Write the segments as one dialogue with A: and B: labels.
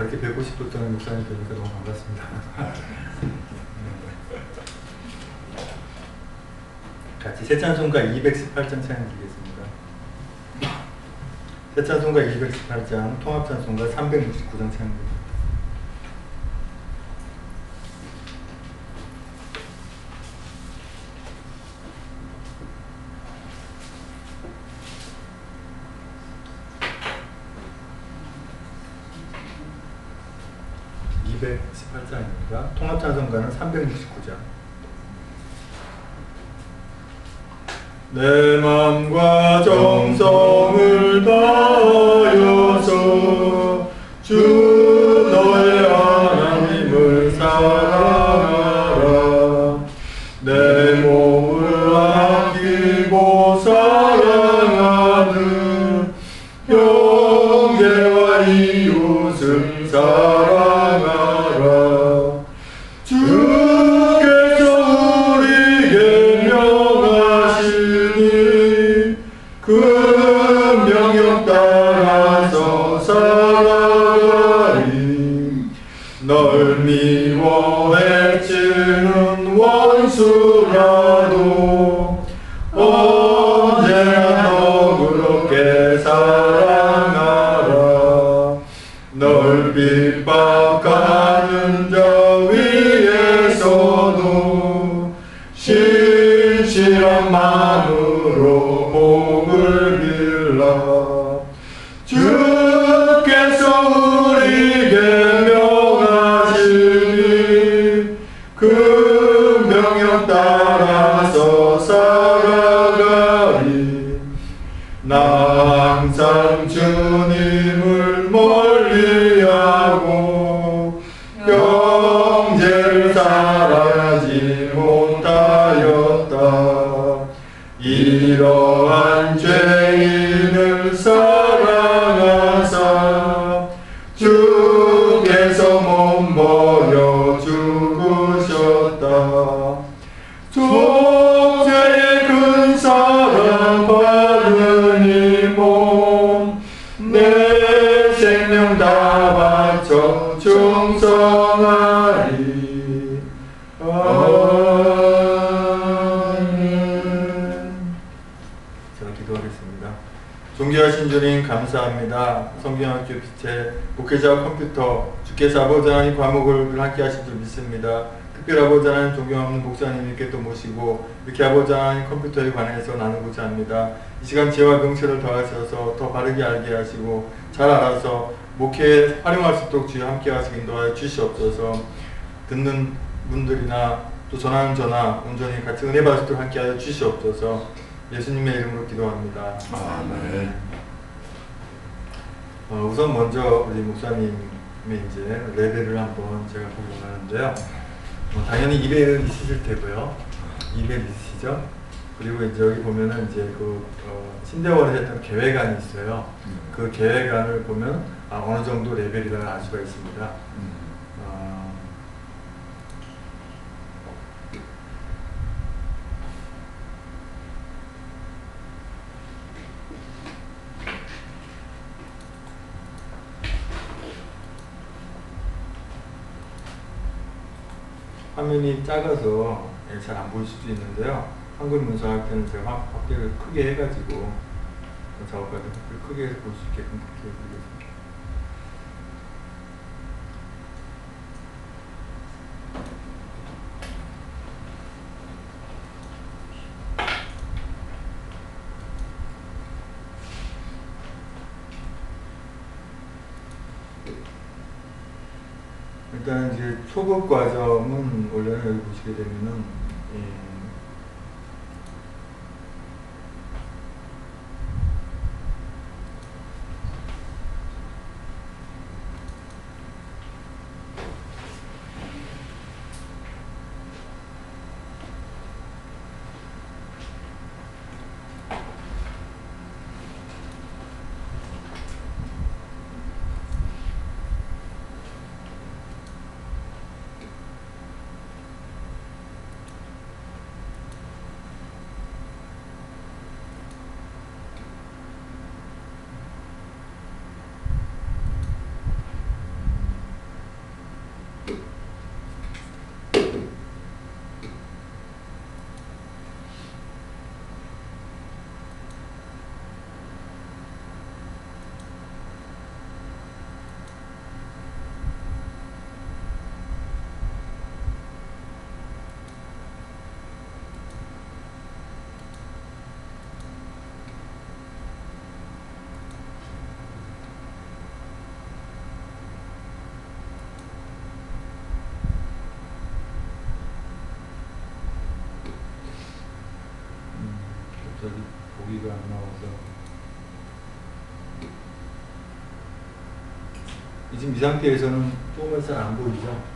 A: 그렇게 뵙고 싶었던 목사님 뵈니까 너무 반갑습니다. 같이 새찬송가 218장 찬양 드리겠습니다. 새찬송가 218장, 통합찬송가 369장 찬양 드립니다. 통합찬송가는 369장. 내 맘과 정성을 다하여서 주 너의 하나님을 사랑하라. 내 몸을 아끼고 사랑하는 형제와 이웃을 사랑하라. 주께서 우리에게 명하시니 그 명령 따라서 살아가리. 널 미워 해치는 원수라도 언제나 너그럽게 사랑하라. 널 핍박하는 자 위에서도 신실한 마음으로 복을 빌라. 주께서 우리에게 명하시니 그 명령 따라서 살아가리. 나 항상 주님을 멀리하고 형제를 사랑하지 못하였다. 이러한 죄인을 사랑하사 주께서 몸 버려 죽으셨다. 속죄의 큰 사랑 받은 이 몸 내 생명 다 바쳐 충성하리. 아멘. 자, 기도하겠습니다. 존귀하신 주님 감사합니다. 성경학교 빛의 목회자 컴퓨터 주께서 아버지 하나님 과목을 함께 하실 줄 믿습니다. 특별히 아버지 하나님 존경하는 목사님께 또 모시고 이렇게 아버지 하나님 컴퓨터에 관해서 나누고자 합니다. 이 시간 지혜와 명철을 더하셔서 더 바르게 알게 하시고 잘 알아서 목회에 활용할 수 있도록 주여 함께 하시고 인도하여 주시옵소서. 듣는 분들이나 또 전하는 저나 온전히 같이 은혜 받을 수 있도록 함께 하여 주시옵소서. 예수님의 이름으로 기도합니다. 아멘. 우선 먼저 우리 목사님의 이제 레벨을 한번 제가 보려고 하는데요. 당연히 이벨은 있으실 테고요. 이벨 있으시죠? 그리고 이제 여기 보면은 이제 그 신대원에 했던 계획안이 있어요. 그 계획안을 보면 어느 정도 레벨이라는 알 수가 있습니다. 화면이 작아서 잘 안 보일 수도 있는데요. 한글 문서할 때는 제가 확대를 크게 해가지고 작업할 때 크게 볼 수 있게끔 그렇게 해드리겠습니다. 일단 이제 초급 과정은 원래는 여기 보시게 되면은 안 나와서. 지금 이 상태에서는 조금은 잘 안 보이죠?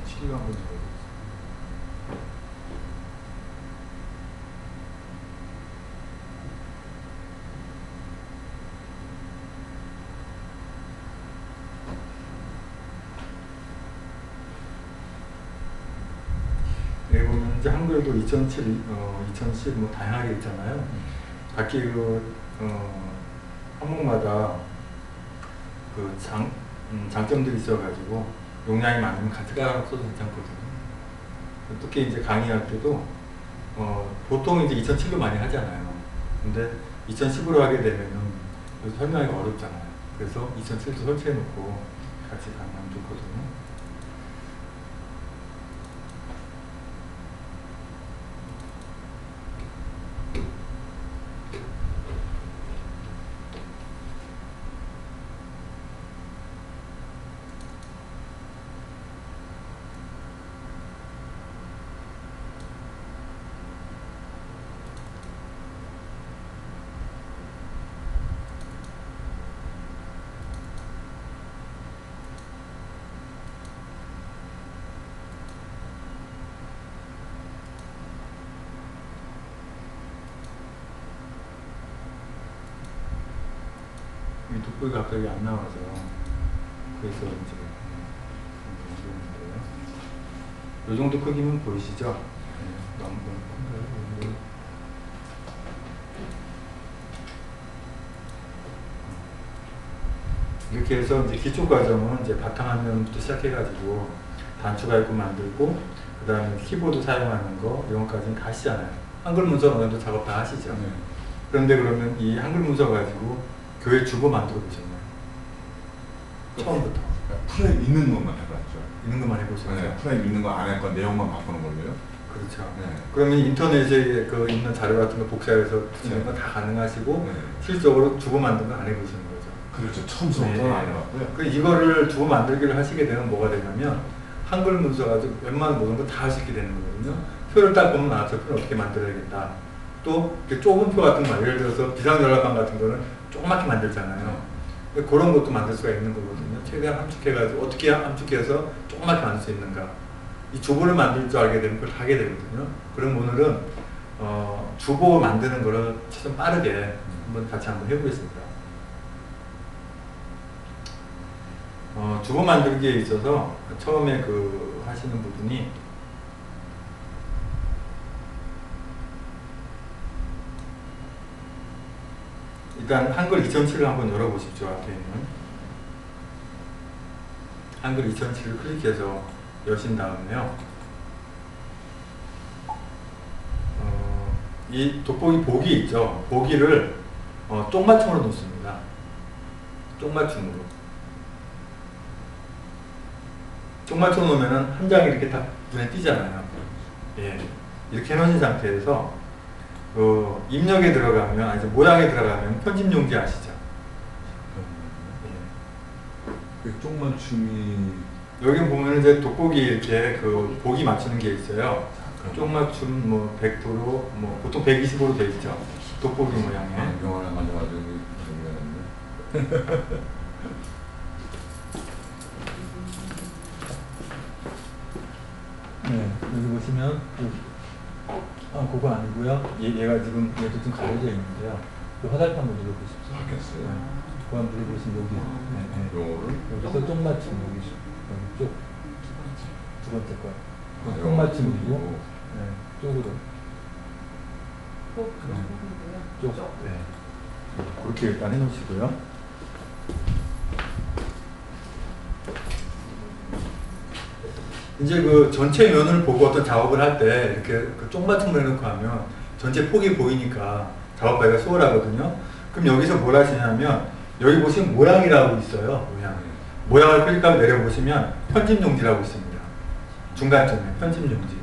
A: 치료 한번 해보겠습니다. 여기 보면 이제 한글도 2007, 2010 뭐 다양하게 있잖아요. 각기 그 항목마다 그 장점들이 있어가지고 용량이 많으면 같이 깔아놓고 써도 괜찮거든요. 특히 이제 강의할 때도 보통 이제 2007로 많이 하잖아요. 근데 2010으로 하게 되면은 설명하기가 어렵잖아요. 그래서 2007도 설치해놓고 같이 강의하면 좋거든요. 이 돋보기가 갑자기 안 나와서 그래서 이제 이 정도 크기면 보이시죠? 네, 너무 큰가요? 이렇게 해서 이제 기초 과정은 이제 바탕화면부터 시작해가지고 단추가 있고 만들고 그 다음에 키보드 사용하는 거 이런 것까지는 다 하시잖아요. 한글 문서 어느 정도 작업 다 하시죠. 네. 그런데 그러면 이 한글 문서 가지고 교회 주보 만들어 보셨나요? 처음부터.
B: 프레임 있는 것만 해봤죠.
A: 있는 것만 해보셨죠?
B: 네, 프레임 있는 거 안에 거 내용만 바꾸는 걸로요.
A: 그렇죠.
B: 네.
A: 그러면 인터넷에 그 있는 자료 같은 거 복사해서 붙이는 거 다 가능하시고
B: 네.
A: 실적으로 주보 만드는 거 안 해보시는 거죠.
B: 그렇죠. 처음부터는 안 해봤고요.
A: 그 이거를 주보 만들기를 하시게 되면 뭐가 되냐면 한글 문서 가지고 웬만한 모든 거 다 할 수 있게 되는 거거든요. 표를 딱 보면 저 표를 어떻게 만들어야겠다. 또 좁은 표 같은 거 예를 들어서 비상전화방 같은 거는 조그맣게 만들잖아요. 그런 것도 만들 수가 있는 거거든요. 최대한 함축해가지고 어떻게 함축해서 조그맣게 만들 수 있는가. 이 주보를 만들 줄 알게 되면 그걸 다 하게 되거든요. 그럼 오늘은 주보 만드는 거를 좀 빠르게 한번 같이 한번 해보겠습니다. 주보 만들기에 있어서 처음에 그 하시는 부분이 일단 한글 2007을 한번 열어보십시오. 앞에 있는 한글 2007을 클릭해서 여신 다음에요. 이 돋보기 보기 있죠. 보기를 쪽맞춤으로 놓습니다. 쪽맞춤으로. 쪽맞춤 놓으면은 한 장이 이렇게 딱 눈에 띄잖아요. 예. 이렇게 해놓은 상태에서 입력에 들어가면, 이제 모양에 들어가면 편집 용지 아시죠?
B: 예. 쪽맞춤이
A: 여기 보면 이제 돋보기 이렇게 그 보기 맞추는 게 있어요. 쪽맞춤 뭐 100%, 뭐 보통 120으로 돼 있죠. 돋보기 모양에.
B: 안경을 가져가지고 준비했는데.
A: 네, 여기 보시면 그거 아니고요. 얘가 지금 얘도 좀 가려져 있는데요. 그 화살표 한번 눌러보십시오.
B: 알겠어요.
A: 네. 그거 한번 눌러보시면 여기. 네, 네.
B: 요거를
A: 여기서 쪽맞춤 여기 쪽. 두 번째 거. 쪽맞춤이고. 네, 쪽으로. 쪽. 네. 그렇게 일단 해놓으시고요. 이제 그 전체 면을 보고 어떤 작업을 할 때 이렇게 그 쪽맞춤을 해놓고 하면 전체 폭이 보이니까 작업하기가 수월하거든요. 그럼 여기서 뭘 하시냐면 여기 보시면 모양이라고 있어요. 모양을 클릭하고 내려보시면 편집용지라고 있습니다. 중간쯤에 편집용지.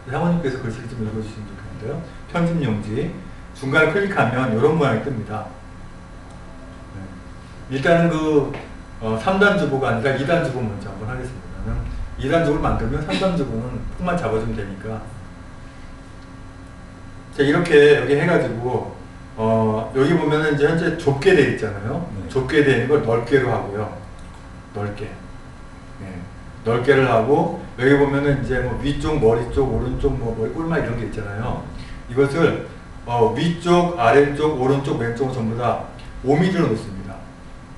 A: 사모님께서 글씨를 좀 읽어주시면 좋겠는데요. 편집용지. 중간을 클릭하면 이런 모양이 뜹니다. 일단은 그 3단 주보가 아니라 2단 주보 먼저 한번 하겠습니다. 2단 주보를 만들면 3단 주보는 폭만 잡아주면 되니까. 자, 이렇게 여기 해가지고 여기 보면은 이제 현재 좁게 돼 있잖아요.
B: 네.
A: 좁게 돼 있는 걸 넓게로 하고요. 넓게. 네. 넓게를 하고 여기 보면은 이제 뭐 위쪽, 머리 쪽, 오른쪽, 뭐 머리 꿀막 이런 게 있잖아요. 이것을 위쪽, 아래쪽, 오른쪽, 왼쪽 전부 다 5mm로 놓습니다.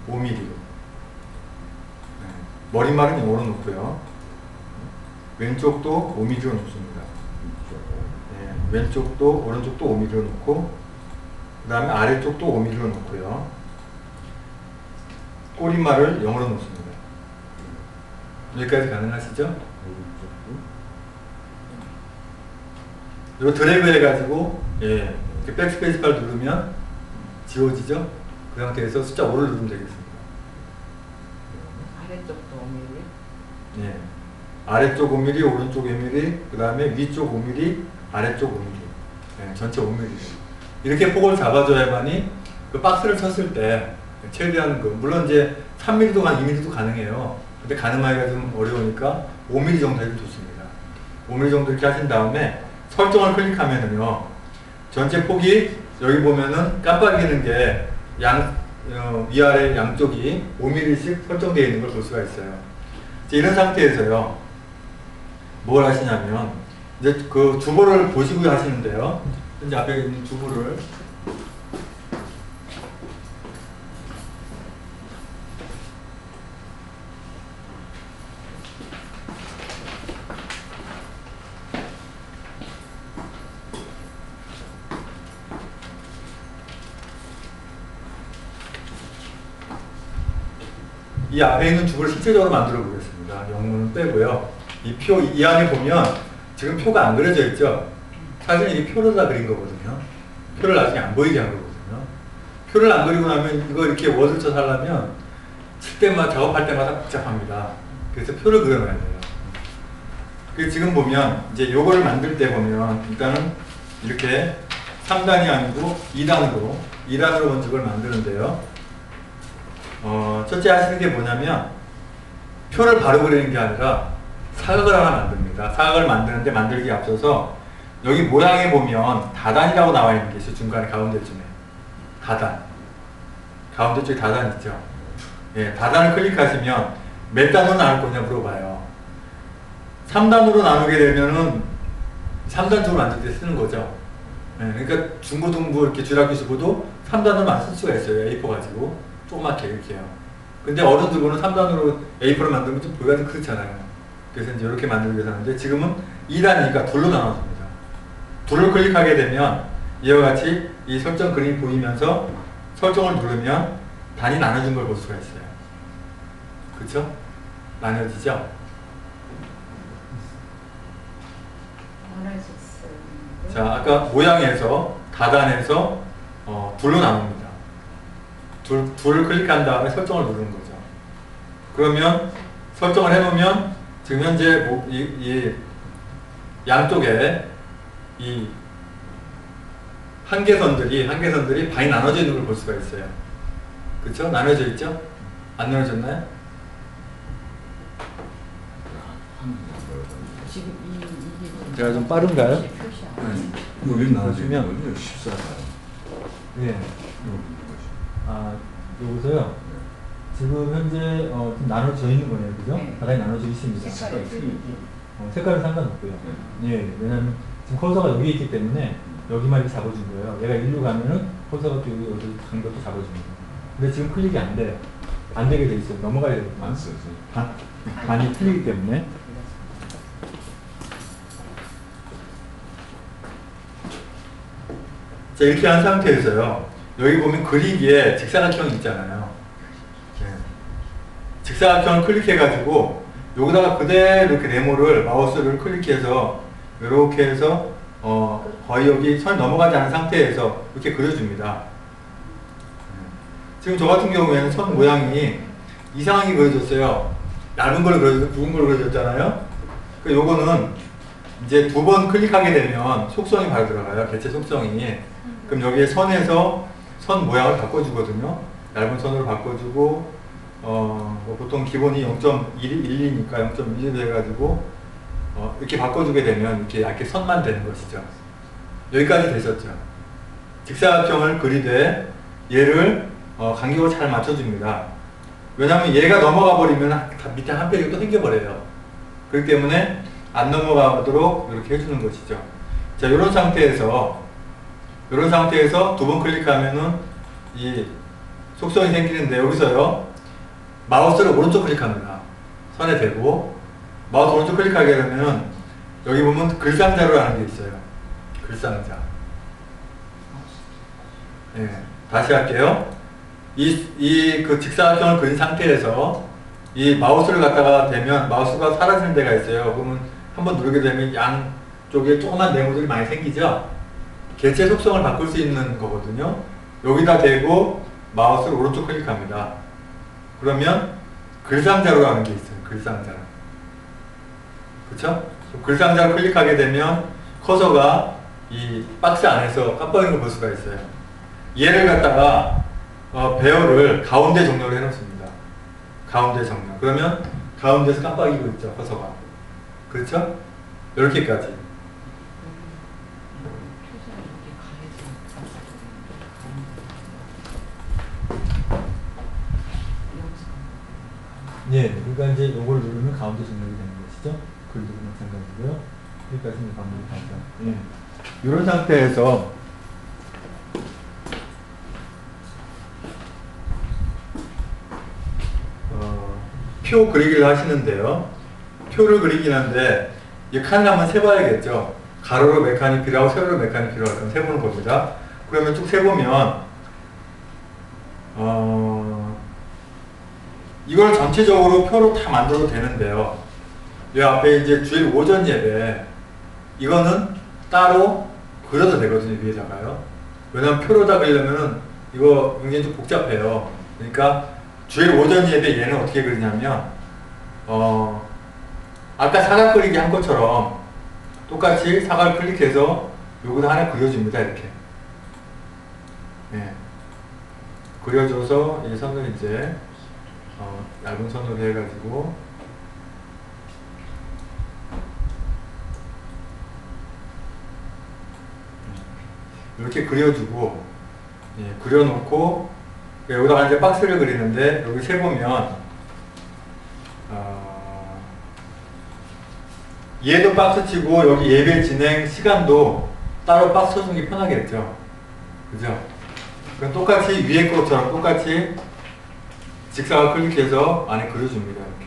A: 5mm로. 네. 머리말은 0으로 놓고요. 왼쪽도 5mm로 놓습니다. 네. 왼쪽도 오른쪽도 5mm로 놓고 그 다음에 아래쪽도 5mm로 놓고요. 꼬리말을 0으로 놓습니다. 여기까지 가능하시죠? 이거 드래그 해가지고 백스페이스 바를 누르면 지워지죠? 그 상태에서 숫자 5를 누르면 되겠습니다.
C: 아래쪽도 5mm.
A: 네. 아래쪽 5mm, 오른쪽 5mm, 그 다음에 위쪽 5mm, 아래쪽 5mm. 네, 전체 5mm. 이렇게 폭을 잡아줘야만이 그 박스를 쳤을 때 최대한 물론 이제 3mm도 2mm도 가능해요. 근데 가늠하기가 좀 어려우니까 5mm 정도 해도 좋습니다. 5mm 정도 이렇게 하신 다음에 설정을 클릭하면은요, 전체 폭이 여기 보면은 깜빡이는 게 위아래 양쪽이 5mm씩 설정되어 있는 걸 볼 수가 있어요. 이런 상태에서요, 뭘 하시냐면, 이제 그 주보를 보시고 하시는데요. 현재 앞에 있는 주보를 이 앞에 있는 주보를 실제적으로 만들어 보겠습니다. 영문은 빼고요. 이 안에 보면 지금 표가 안 그려져 있죠? 사실 이 표를 다 그린 거거든요. 표를 나중에 안 보이게 한 거거든요. 표를 안 그리고 나면 이거 이렇게 워드를 쳐서 하려면 칠 때마다 작업할 때마다 복잡합니다. 그래서 표를 그려놔야 돼요. 그래서 지금 보면 이제 요거를 만들 때 보면 일단은 이렇게 3단이 아니고 2단으로 먼저 이걸 만드는데요. 첫째 하시는 게 뭐냐면 표를 바로 그리는 게 아니라 사각을 하나 만듭니다. 사각을 만드는데 만들기에 앞서서 여기 모양에 보면 다단이라고 나와 있는 게 있어요. 중간에 가운데쯤에 다단, 가운데 쪽에 다단 있죠. 예, 다단을 클릭하시면 몇 단으로 나눌 거냐 물어봐요. 3단으로 나누게 되면은 3단 쪽으로 만들 때 쓰는 거죠. 예, 그러니까 중고등부 이렇게 주락기수보도 3단으로만 쓸 수가 있어요. A4 가지고 조그맣게 이렇게요. 근데 어른들고는 3단으로 A4를 만들면 좀 보기가 좀 그렇잖아요. 그래서 이제 이렇게 만들기 위해서 하는데 지금은 2단이니까 둘로 나눠줍니다. 둘을 클릭하게 되면 이와 같이 이 설정 그림이 보이면서 설정을 누르면 단이 나눠진 걸 볼 수가 있어요. 그쵸? 나눠지죠? 자, 아까 모양에서 다단에서 둘로 나눕니다. 둘을 클릭한 다음에 설정을 누르는 거죠. 그러면 설정을 해놓으면 지금 현재 이 양쪽에 이 한계선들이 반이 나눠져 있는 걸 볼 수가 있어요. 그쵸? 나눠져 있죠? 안 나눠졌나요?
C: 지금 이게
A: 제가 좀 빠른가요?
C: 표시 안 돼.
B: 이거 왜 나눠지면
A: 보시면
B: 14가요.
A: 네. 여기서요. 지금 현재 좀 나눠져 있는 거네요, 그죠?
C: 네.
A: 바닥이 나눠져 있습니다.
C: 색깔이
A: 색깔은 상관없고요. 예, 왜냐면 지금 커서가 여기 있기 때문에 여기만 이렇게 잡아준 거예요. 얘가 일로 가면은 커서가 또 여기 간 것도 잡아줍니다. 근데 지금 클릭이 안 돼요. 안 되게 돼 있어요. 넘어가야 돼요.
B: 안 써요.
A: 반이 틀리기 때문에. 자, 이렇게 한 상태에서요. 여기 보면 그리기에 직사각형이 있잖아요. 네. 직사각형을 클릭해가지고 여기다가 그대로 이렇게 네모를 마우스를 클릭해서 이렇게 해서 거의 여기 선 넘어가지 않은 상태에서 이렇게 그려줍니다. 지금 저 같은 경우에는 선 모양이 이상하게 그려졌어요. 얇은 걸 그려줬고 굵은 걸 그려줬잖아요. 요거는 이제 두 번 클릭하게 되면 속성이 바로 들어가요. 개체 속성이. 그럼 여기에 선에서 선 모양을 바꿔주거든요. 얇은 선으로 바꿔주고 뭐 보통 기본이 0.1이니까 0.1로 해가지고 이렇게 바꿔주게 되면 이렇게 얇게 선만 되는 것이죠. 여기까지 되셨죠. 직사각형을 그리되 얘를 간격을 잘 맞춰줍니다. 왜냐하면 얘가 넘어가 버리면 밑에 한 ፔ이지가 또 생겨버려요. 그렇기 때문에 안 넘어가도록 이렇게 해주는 것이죠. 자, 이런 상태에서 두 번 클릭하면은 이 속성이 생기는데 여기서요 마우스를 오른쪽 클릭합니다. 선에 대고 마우스 오른쪽 클릭하게 되면 여기 보면 글상자로라는 게 있어요. 글상자. 예, 다시 할게요. 그 직사각형을 그린 상태에서 이 마우스를 갖다가 대면 마우스가 사라지는 데가 있어요. 그러면 한번 누르게 되면 양쪽에 조그만 네모들이 많이 생기죠. 개체 속성을 바꿀 수 있는 거거든요. 여기다 대고 마우스를 오른쪽 클릭합니다. 그러면 글상자로라는 게 있어요. 글상자로. 그쵸? 글상자를 클릭하게 되면 커서가 이 박스 안에서 깜빡이는 걸 볼 수가 있어요. 얘를 갖다가 배열을 가운데 정렬을 해놓습니다. 가운데 정렬. 그러면 가운데서 깜빡이고 있죠. 커서가. 그렇죠? 이렇게까지. 예, 그러니까 이제 요걸 누르면 가운데 정렬이 되는 것이죠. 글도 마찬가지고요. 여기까지는 반복하죠. 예. 이런 상태에서 표 그리기를 하시는데요. 표를 그리긴 한데 이 칸을 한번 세봐야겠죠. 가로로 몇 칸이 필요하고 세로로 몇 칸이 필요할까 세보는 겁니다. 그러면 쭉 세보면 이걸 전체적으로 표로 다 만들어도 되는데요. 이 앞에 이제 주일 오전 예배 이거는 따로 그려도 되거든요. 위에다가요. 왜냐면 표로 다 그리려면은 이거 굉장히 좀 복잡해요. 그러니까 주일 오전 예배 얘는 어떻게 그리냐면 아까 사각 그리기 한 것처럼 똑같이 사각을 클릭해서 여기다 하나 그려줍니다. 이렇게. 네. 그려줘서 이 선을 이제 얇은 선으로 해가지고 이렇게 그려주고 예, 그려놓고 여기다가 이제 박스를 그리는데 여기 세보면 얘도 박스 치고 여기 예배 진행 시간도 따로 박스 쳐주는 게 편하겠죠. 그죠? 그럼 똑같이 위에 것처럼 똑같이 직사각 클릭해서 안에 그려줍니다. 이렇게.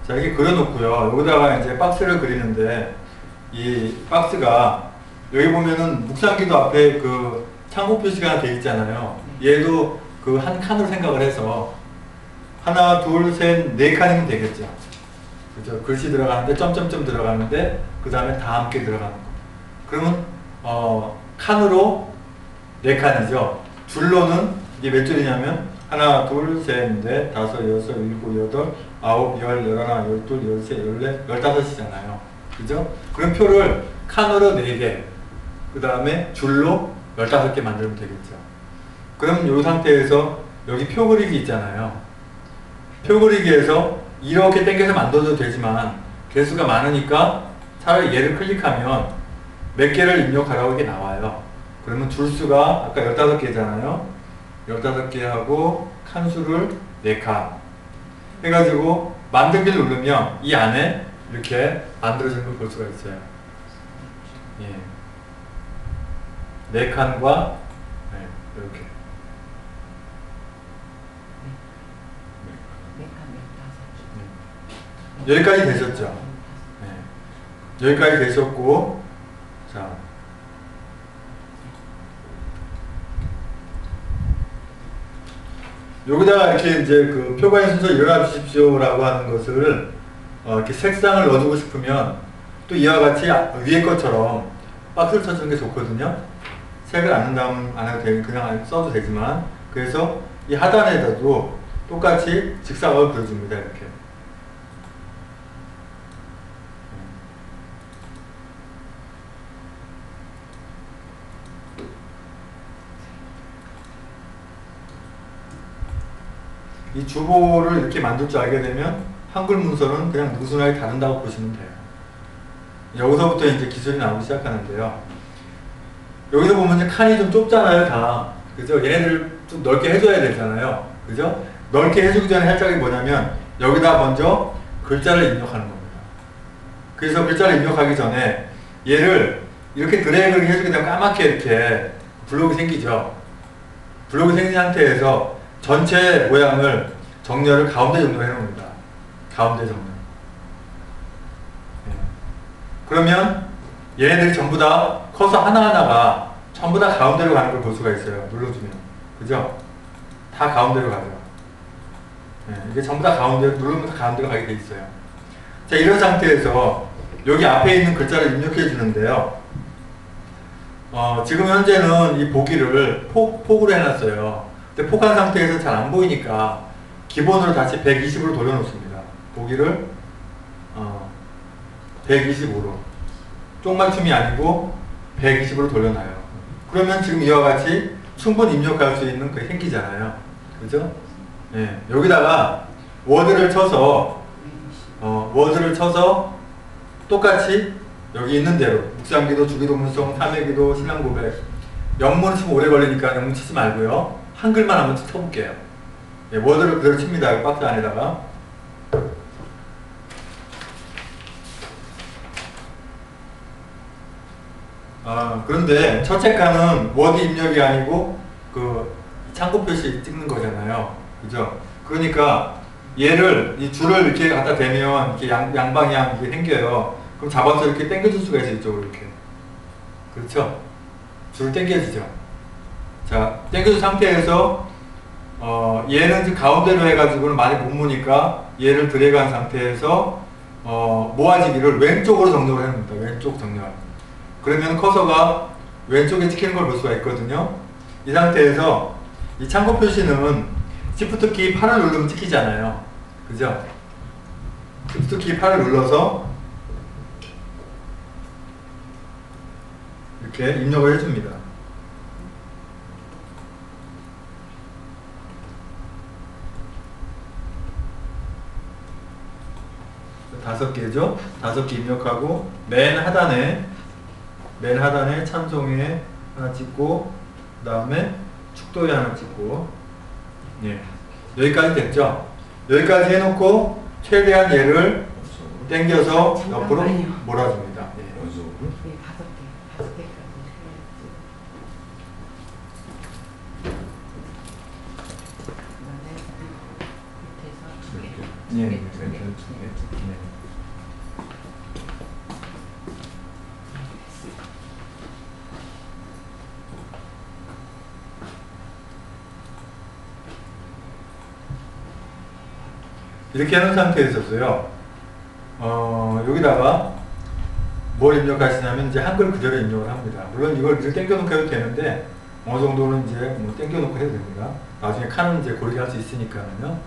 A: 자, 이렇게 그려놓고요. 여기다가 이제 박스를 그리는데, 이 박스가, 여기 보면은 묵상기도 앞에 그 창고 표시가 돼 있잖아요. 얘도 그 한 칸으로 생각을 해서, 하나, 둘, 셋, 네 칸이면 되겠죠. 그죠? 글씨 들어가는데, 점점점 들어가는데, 그 다음에 다 함께 들어가는 거. 그러면, 칸으로 네 칸이죠. 줄로는 이게 몇 줄이냐면, 하나, 둘, 셋, 넷, 다섯, 여섯, 일곱, 여덟, 아홉, 열, 열하나, 열둘, 열세, 열네, 열다섯이잖아요. 그죠? 그럼 표를 칸으로 4개, 그 다음에 줄로 15개 만들면 되겠죠. 그럼 이 상태에서 여기 표 그리기 있잖아요. 표 그리기에서 이렇게 당겨서 만들어도 되지만 개수가 많으니까 차라리 얘를 클릭하면 몇 개를 입력하라고 이게 나와요. 그러면 줄수가 아까 15개잖아요. 15개 하고 칸수를 4칸 해가지고 만들기를 누르면 이 안에 이렇게 만들어지는 걸 볼 수가 있어요. 예. 4칸과 이렇게. 여기까지 되셨죠? 네. 여기까지 되셨고, 자. 여기다가 이렇게 이제 그 표본의 순서 일어나 주십시오라고 하는 것을 이렇게 색상을 넣어주고 싶으면 또 이와 같이 위에 것처럼 박스를 쳐주는 게 좋거든요. 색을 안 넣는다면 안 해도 되고 그냥 써도 되지만, 그래서 이 하단에다도 똑같이 직사각을 그려줍니다. 이렇게. 이 주보를 이렇게 만들 줄 알게 되면 한글 문서는 그냥 누수나게 다룬다고 보시면 돼요. 여기서부터 이제 기술이 나오기 시작하는데요. 여기서 보면 이제 칸이 좀 좁잖아요, 다. 그죠? 얘네들을 좀 넓게 해줘야 되잖아요. 그죠? 넓게 해주기 전에 살짝이 뭐냐면 여기다 먼저 글자를 입력하는 겁니다. 그래서 글자를 입력하기 전에 얘를 이렇게 드래그를 해주게 되면 까맣게 이렇게 블록이 생기죠. 블록이 생긴 상태에서 전체 모양을 정렬을 가운데 정렬 해놓습니다. 가운데 정렬. 네. 그러면 얘네들이 전부 다 커서 하나하나가 전부 다 가운데로 가는 걸 볼 수가 있어요. 눌러주면. 그죠? 다 가운데로 가죠. 네. 이게 전부 다 가운데, 누르면 가운데로 가게 돼 있어요. 자, 이런 상태에서 여기 앞에 있는 글자를 입력해 주는데요. 지금 현재는 이 보기를 폭으로 해놨어요. 근데 폭한 상태에서 잘 안 보이니까 기본으로 다시 120으로 돌려놓습니다. 보기를 125로 쪽맞춤이 아니고 120으로 돌려놔요. 그러면 지금 이와 같이 충분히 입력할 수 있는 게 생기잖아요. 그죠? 예, 여기다가 워드를 쳐서 똑같이 여기 있는 대로 묵상기도, 주기도, 문성, 탐외기도, 신앙고백 영문은 좀 오래 걸리니까 영문 치지 말고요. 한글만 한번 쳐볼게요. 예, 워드를 그대로 칩니다. 박스 안에다가. 그런데 첫째 칸은 워드 입력이 아니고 그 참고 표시 찍는 거잖아요. 그죠? 그러니까 얘를 이 줄을 이렇게 갖다 대면 이렇게 양방향 이게 생겨요. 그럼 잡아서 이렇게 당겨줄 수가 있어요. 이쪽으로 이렇게. 그렇죠? 줄을 당겨주죠. 자, 당겨준 상태에서 얘는 지금 가운데로 해가지고는 많이 못 무니까 얘를 드래그한 상태에서 모아지기를 왼쪽으로 정렬을 해놓습니다. 왼쪽 정렬. 그러면 커서가 왼쪽에 찍히는 걸 볼 수가 있거든요. 이 상태에서 이 참고 표시는 Shift 키 8을 누르면 찍히잖아요. 그죠? Shift 키 8을 눌러서 이렇게 입력을 해줍니다. 다섯 개죠? 5개 입력하고 맨 하단에 참송에 하나 찍고 그 다음에 축도에 하나 찍고 예. 여기까지 됐죠? 여기까지 해놓고 최대한 얘를 당겨서 옆으로 몰아줍니다. 예.
C: 네, 5개까지
A: 예.
C: 해야지.
A: 이렇게 하는 상태에 있었어요. 여기다가 뭘 입력하시냐면 이제 한글 그대로 입력을 합니다. 물론 이걸 이렇게 당겨놓고 해도 되는데 어느 정도는 이제 뭐 당겨놓고 해도 됩니다. 나중에 칸은 이제 고르게 할 수 있으니까요.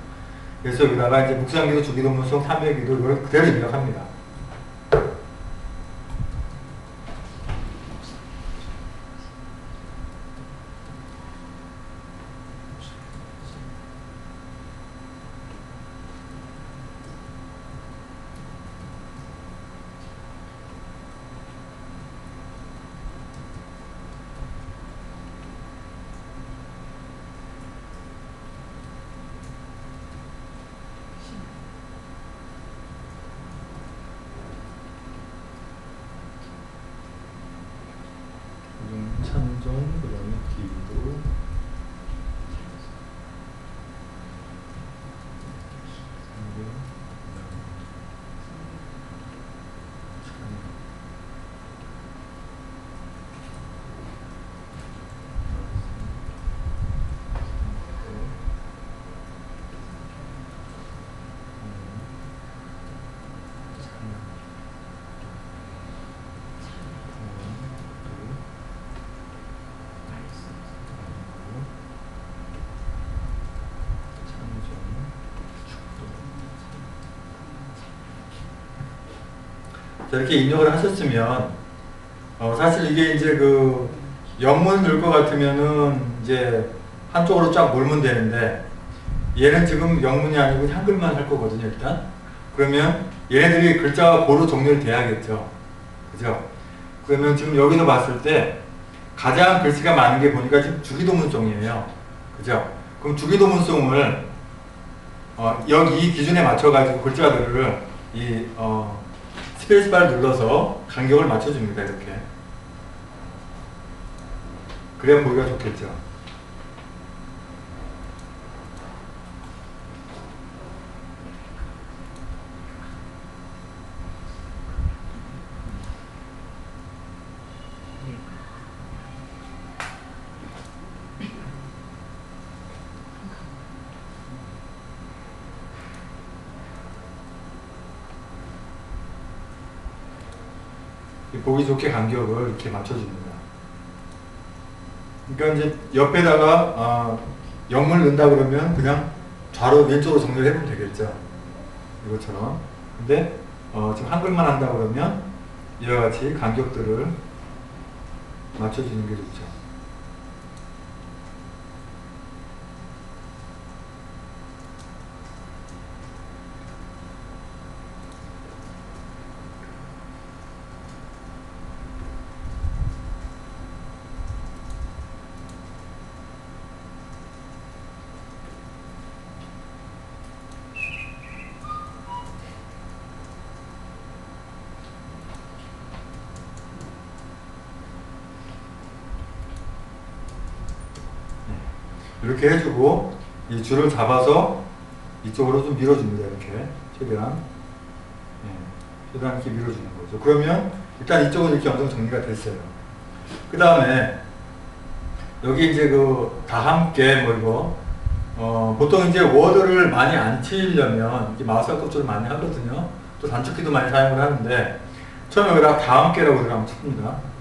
A: 그래서 여기다가 이제 묵상기도, 주기도, 문성, 탐외기도 이걸 그대로 입력합니다. 저렇게 입력을 하셨으면 사실 이게 이제 그 영문 넣을 것 같으면은 이제 한쪽으로 쫙 몰면 되는데 얘는 지금 영문이 아니고 한글만 할 거거든요, 일단. 그러면 얘네들이 글자가 고루 정렬돼야겠죠. 그죠? 그러면 지금 여기서 봤을 때 가장 글씨가 많은 게 보니까 지금 주기도문송이에요. 그죠? 그럼 주기도문송을 여기 이 기준에 맞춰가지고 글자들을 스페이스바를 눌러서 간격을 맞춰줍니다. 이렇게. 그래야 보기가 좋겠죠. 보기 좋게 간격을 이렇게 맞춰줍니다. 그러니까 이제 옆에다가 영문을 넣는다 그러면 그냥 좌로 왼쪽으로 정렬을 해보면 되겠죠. 이것처럼. 근데 지금 한글만 한다 그러면 이와 같이 간격들을 맞춰주는 게 좋죠. 이렇게 해주고 이 줄을 잡아서 이쪽으로 좀 밀어줍니다. 이렇게 최대한 최대한 이렇게 밀어주는 거죠. 그러면 일단 이쪽은 이렇게 어느 정도 정리가 됐어요. 그 다음에 여기 이제 그 다 함께 뭐 이거 보통 이제 워드를 많이 안 치려면 이렇게 마우스 합독조를 많이 하거든요. 또 단축키도 많이 사용을 하는데 처음에 여기다가 다 함께라고 들어가면 칩니다.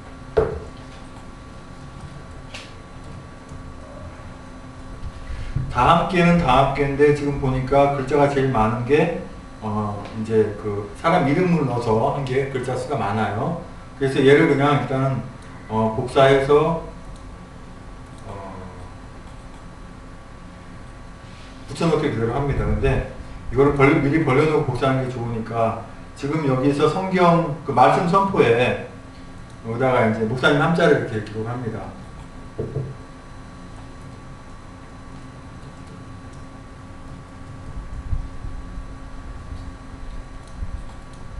A: 다 함께는 다 함께인데 지금 보니까 글자가 제일 많은 게 이제 그 사람 이름을 넣어서 한 게 글자 수가 많아요. 그래서 얘를 그냥 일단 복사해서 붙여넣기 그대로 합니다. 근데 이거를 미리 벌려놓고 복사하는 게 좋으니까 지금 여기서 성경 그 말씀 선포에 여기다가 이제 목사님 함자를 이렇게 기록합니다.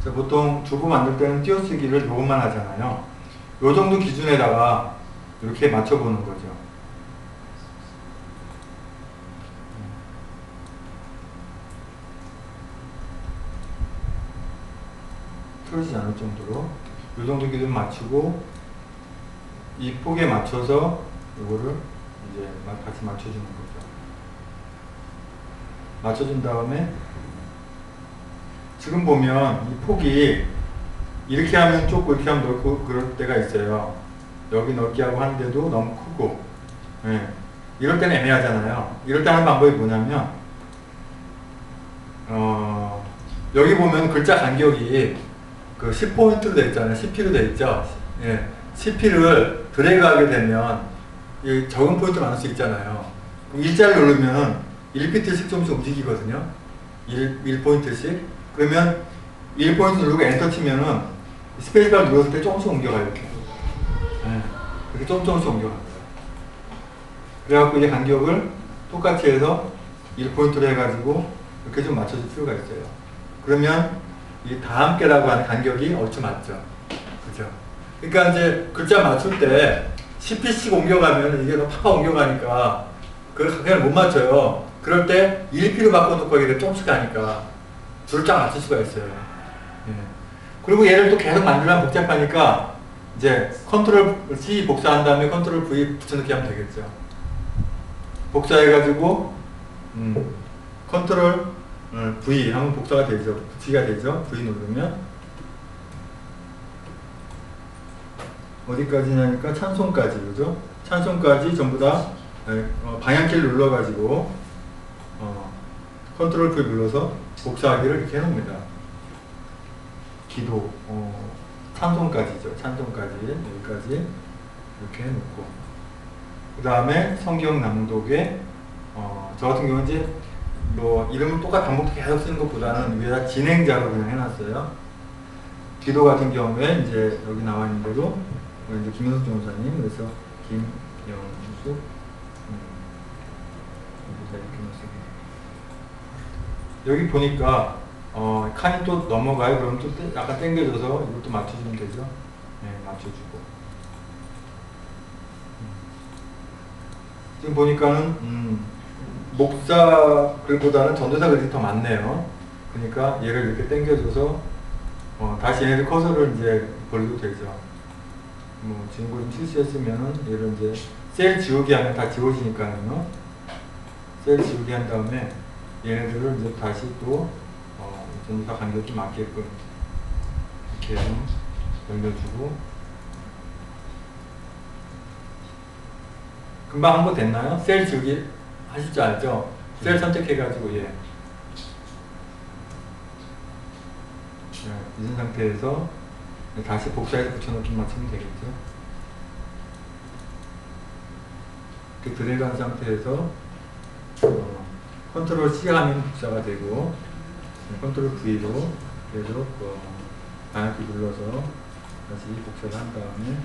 A: 자, 보통 주부 만들 때는 띄어쓰기를 요것만 하잖아요. 요 정도 기준에다가 이렇게 맞춰보는 거죠. 틀어지지 않을 정도로 요 정도 기준 맞추고 이 폭에 맞춰서 요거를 이제 같이 맞춰주는 거죠. 맞춰준 다음에 지금 보면 이 폭이 이렇게 하면 좁고 이렇게 하면 넓고 그럴 때가 있어요. 여기 넓게 하고 하는데도 너무 크고 이럴 때는 애매하잖아요. 이럴 때 하는 방법이 뭐냐면 여기 보면 글자 간격이 그 10포인트로 되어 있잖아요. 10p로 되어 있죠. 예. 10p를 드래그하게 되면 이 적은 포인트를 만들 수 있잖아요. 일자를 누르면 1비트씩 조금씩 움직이거든요. 1포인트씩. 그러면 1포인트 누르고 엔터 치면은 스페이스바를 눌렀을 때 조금씩 옮겨가요. 이렇게. 네. 이렇게 조금씩 옮겨갑니다. 그래갖고 이제 간격을 똑같이 해서 1포인트로 해가지고 이렇게 좀 맞춰줄 필요가 있어요. 그러면 이 다 함께라고 하는 간격이 얼추 맞죠. 그죠? 그러니까 이제 글자 맞출 때 10p씩 옮겨가면 이게 팍팍 옮겨가니까 그걸 못 맞춰요. 그럴 때 1p로 바꿔놓고 이게 조금씩 가니까 줄을 쫙 맞출 수가 있어요. 예. 그리고 얘를 또 계속 만들면 복잡하니까 이제 컨트롤 C 복사한 다음에 컨트롤 V 붙여넣기 하면 되겠죠. 복사해가지고 컨트롤 V 하면 복사가 되죠. G가 되죠. V 누르면 어디까지냐니까 찬송까지, 그죠? 찬송까지 전부 다 방향키를 눌러가지고 컨트롤 V 눌러서 복사하기를 이렇게 해놓습니다. 기도, 찬송까지죠. 찬송까지 여기까지 이렇게 해놓고 그 다음에 성경 낭독에 저 같은 경우는 이제 뭐 이름은 똑같이 반복 계속 쓰는 것보다는 위에다 진행자로 그냥 해놨어요. 기도 같은 경우에 이제 여기 나와 있는 대로 이제 김현숙 전사님, 그래서 김영숙 여기 보니까 칸이 또 넘어가요. 그럼 또 약간 당겨줘서 이것도 맞춰주면 되죠. 네, 맞춰주고 지금 보니까는 목사 글보다는 전도사 글이 더 많네요. 그러니까 얘를 이렇게 당겨줘서 다시 얘네들 커서를 이제 벌려도 되죠. 뭐 지금 좀 실수했으면은 얘를 이제 셀 지우기 하면 다 지워지니까요. 셀 지우기 한 다음에 얘네들을 이제 다시 또 전도사 간격이 맞게끔 이렇게 좀 넘겨주고 금방 한 번 됐나요? 셀 지우기 하실 줄 알죠? 셀 선택해가지고 예. 잊은 상태에서 다시 복사해서 붙여넣기만 하면 되겠죠. 이렇게 드래그한 상태에서 컨트롤 C 하면 복사가 되고 컨트롤 V로 계속 방향키 눌러서 다시 복사를 한 다음에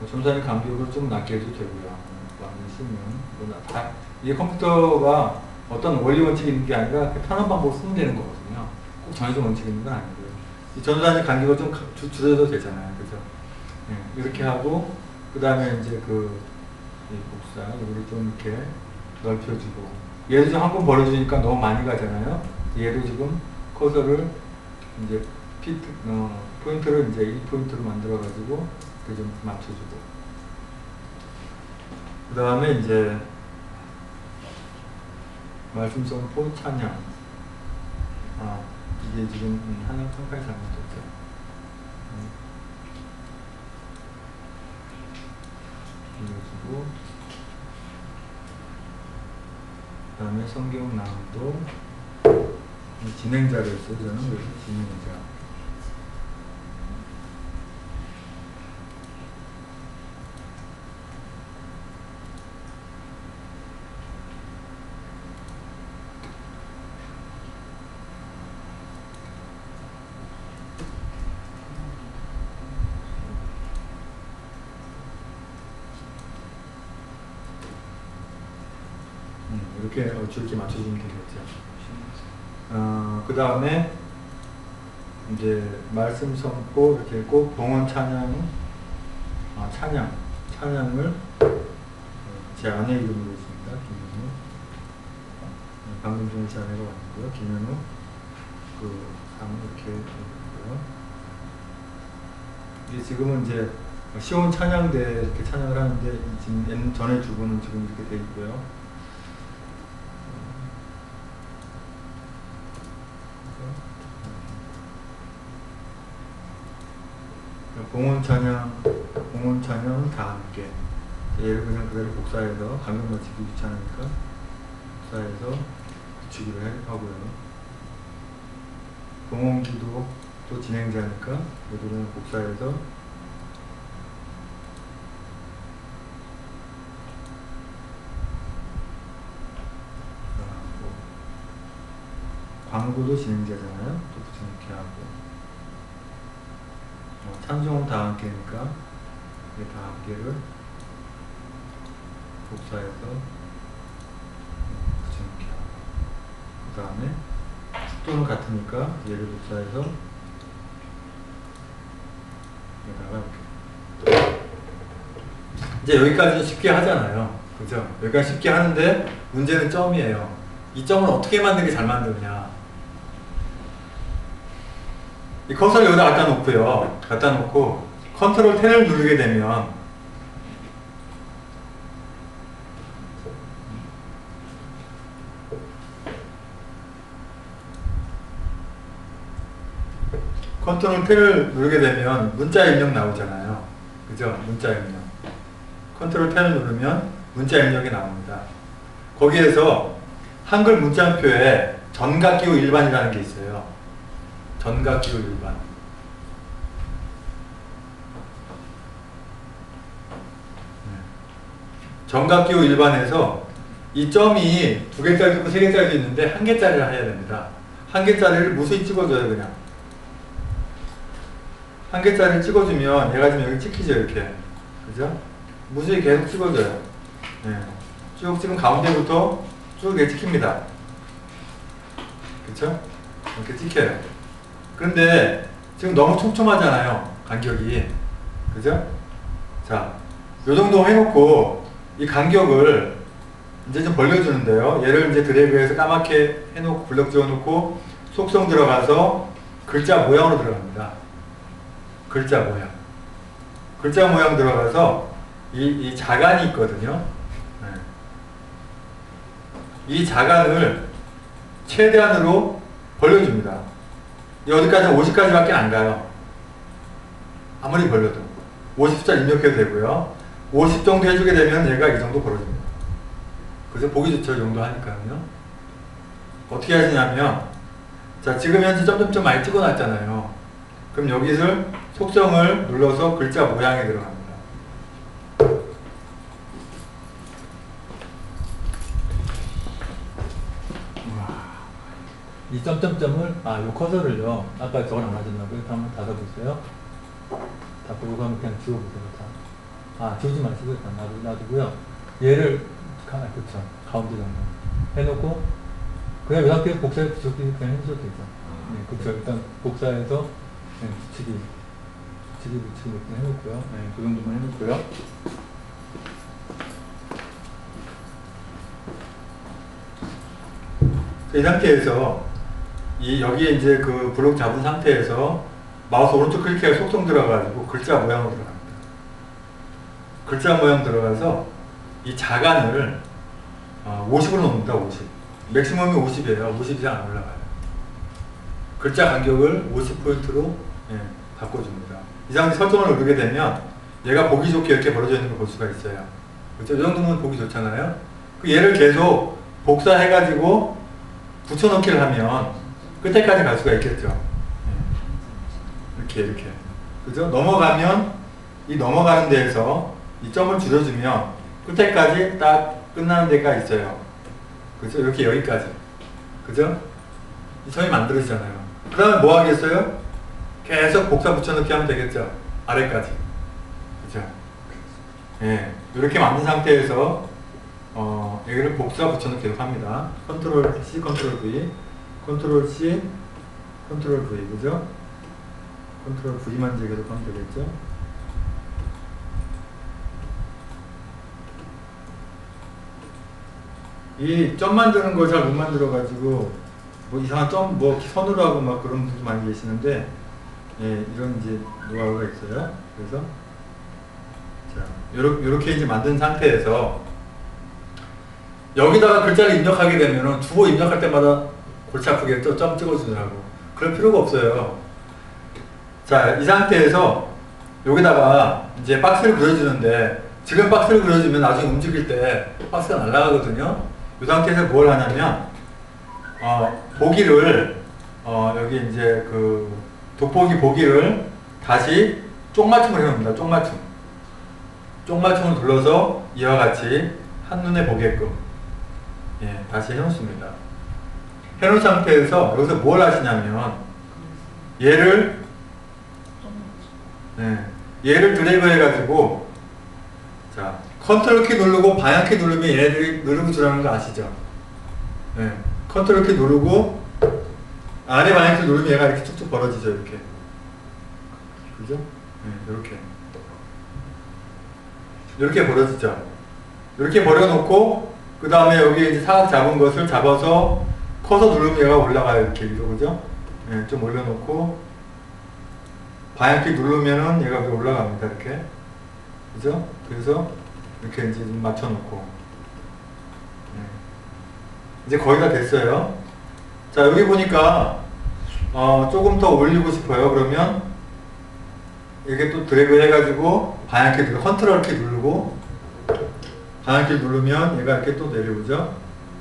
A: 전사님 간격을 좀 낮게 해도 되고요. 많이 쓰면 이게 컴퓨터가 어떤 원리 원칙이 있는 게 아니라 편한 방법 쓰면 되는 거거든요. 꼭 정해진 원칙이 있는 건 아니고요. 이 전사님 간격을 좀 줄여도 되잖아요. 그죠? 네, 이렇게 하고 그 다음에 이제 이 복사 여기를 좀 이렇게 넓혀주고 얘도 좀 한 번 벌어주니까 너무 많이 가잖아요. 얘도 지금 커서를 이제 포인트를 이제 이 포인트로 만들어가지고 좀 맞춰주고 그 다음에 이제 말씀 선포 찬양 이게 지금 하나 평가에 잘못됐죠. 올려주고 그 다음에 성경 낭독 진행자를 써요. 저는 그래서 진행자 이렇게 줄기 맞춰주면 되겠죠. 그 다음에 이제 말씀 선포 이렇게 있고 봉헌 찬양을 제 아내 이름으로 있습니다. 김현우. 방금 전에 제 아내가 왔고요. 김현우 이렇게 있고요. 이게 지금은 이제 시온 찬양대 이렇게 찬양을 하는데 지금 전에 주부는 지금 이렇게 돼 있고요. 봉헌 찬양 다 함께 얘를 그냥 그대로 복사해서 간격 맞추기 귀찮으니까 복사해서 붙이기로 하고요. 봉헌 기도 또 진행자니까 얘들은 복사해서 광고도 진행자잖아요. 또 붙여넣기 하고 찬송은 다 함께니까 다 함께를 복사해서 붙여넣기 하고 그 다음에 속도는 같으니까 얘를 복사해서 여기다가 이렇게 이제 여기까지 쉽게 하잖아요. 그죠? 여기까지 쉽게 하는데 문제는 점이에요. 이 점을 어떻게 만들게 잘 만드느냐. 이 커서를 여기다 갖다 놓고요. 갖다 놓고 컨트롤 10을 누르게 되면 컨트롤 10을 누르게 되면 문자 입력 나오잖아요. 그죠? 문자 입력. 컨트롤 10을 누르면 문자 입력이 나옵니다. 거기에서 한글 문자표에 전각기호 일반이라는 게 있어요. 전각기호 일반. 전각기호 일반에서 이 점이 2개짜리도 있고 3개짜리도 있는데 1개짜리를 해야 됩니다. 1개짜리를 무수히 찍어줘요. 그냥 1개짜리를 찍어주면 얘가 지금 여기 찍히죠. 이렇게. 그죠? 무수히 계속 찍어줘요. 네. 쭉 지금 가운데부터 쭉 이렇게 찍힙니다. 그쵸? 이렇게 찍혀요. 그런데 지금 너무 촘촘하잖아요. 간격이. 그죠? 자, 요 정도 해놓고 이 간격을 이제 좀 벌려주는데요. 얘를 이제 드래그해서 까맣게 해놓고 블럭 지어놓고 속성 들어가서 글자 모양으로 들어갑니다. 글자 모양. 글자 모양 들어가서 이 자간이 있거든요. 네. 이 자간을 최대한으로 벌려줍니다. 여기까지는 50까지밖에 안 가요. 아무리 벌려도 50숫자 입력해도 되고요. 50 정도 해주게 되면 얘가 이 정도 벌어집니다. 그래서 보기 좋죠. 이 정도 하니까요. 어떻게 하시냐면, 자, 지금 현재 점점점 많이 찍어놨잖아요. 그럼 여기를 속성을 눌러서 글자 모양에 들어갑니다.
B: 이 점점점을 요 커서를요. 아까 저건 안 하셨나고요? 한번 닫아보세요. 닫고 이거 하면 그냥 지워보세요. 다. 지우지 마시고 일단 놔두고요. 얘를 그쵸, 가운데 정도 해놓고 그냥 이 상태에서 복사해 붙이기 그냥 해주셔도 되죠. 네, 그쵸. 일단 복사해서 붙이기 이렇게 해놓고요. 네, 그 정도만 해놓고요.
A: 이 상태에서 여기에 이제 그 블록 잡은 상태에서 마우스 오른쪽 클릭해서 속성 들어가지고 글자 모양으로 들어갑니다. 글자 모양 들어가서 이 자간을 50으로 놓습니다. 50. 맥시멈이 50이에요. 50 이상 안 올라가요. 글자 간격을 50%로 바꿔줍니다. 이 상태 설정을 누르게 되면 얘가 보기 좋게 이렇게 벌어져 있는 걸 볼 수가 있어요. 그렇죠? 이 정도면 보기 좋잖아요. 그 얘를 계속 복사해가지고 붙여넣기를 하면 끝에까지 갈 수가 있겠죠. 이렇게. 그죠? 넘어가면 이 넘어가는 데에서 이 점을 줄여주면 끝에까지 딱 끝나는 데가 있어요. 그죠? 이렇게 여기까지. 그죠? 이 점이 만들어지잖아요. 그 다음에 뭐 하겠어요? 계속 복사 붙여넣기 하면 되겠죠? 아래까지. 그죠? 예. 이렇게 만든 상태에서 여기를 복사 붙여넣기 계속 합니다. 컨트롤 C, 컨트롤 V, 컨트롤 C, 컨트롤 V. 그죠? 컨트롤 V만 이제 계속 하면 되겠죠? 이 점 만드는 걸 잘 못 만들어가지고 뭐 이상한 점 뭐 선으로 하고 막 그런 분들 많이 계시는데 이런 이제 노하우가 있어요. 그래서 자 요렇게 이제 만든 상태에서 여기다가 글자를 입력하게 되면은 주보 입력할 때마다 골치 아프겠죠? 점 찍어주느라고. 그럴 필요가 없어요. 자, 이 상태에서 여기다가 이제 박스를 그려주는데 지금 박스를 그려주면 나중에 움직일 때 박스가 날아가거든요. 이 상태에서 뭘 하냐면 보기를 여기 이제 그 돋보기 보기를 다시 쪽맞춤을 해놓습니다. 쪽맞춤을 눌러서 이와 같이 한눈에 보게끔 다시 해놓습니다. 해놓은 상태에서 여기서 뭘 하시냐면 얘를 드래그 해가지고 자 컨트롤 키 누르고 방향 키 누르면 얘네들이 누르고 들어가는 거 아시죠? 컨트롤 키 누르고 아래 방향 키 누르면 얘가 이렇게 쭉쭉 벌어지죠. 이렇게. 그죠? 이렇게 벌어지죠. 이렇게 벌여놓고 그 다음에 여기 이제 사각 잡은 것을 잡아서 커서 누르면 얘가 올라가요. 이렇게 위로. 그죠? 좀 올려놓고 방향키 누르면은 얘가 위로 올라갑니다. 이렇게. 그죠? 그래서 이렇게 이제 좀 맞춰놓고 이제 거의 다 됐어요. 자, 여기 보니까 조금 더 올리고 싶어요. 그러면 이게 또 드래그 해가지고 방향키 컨트롤 키 누르고 방향키 누르면 얘가 이렇게 또 내려오죠.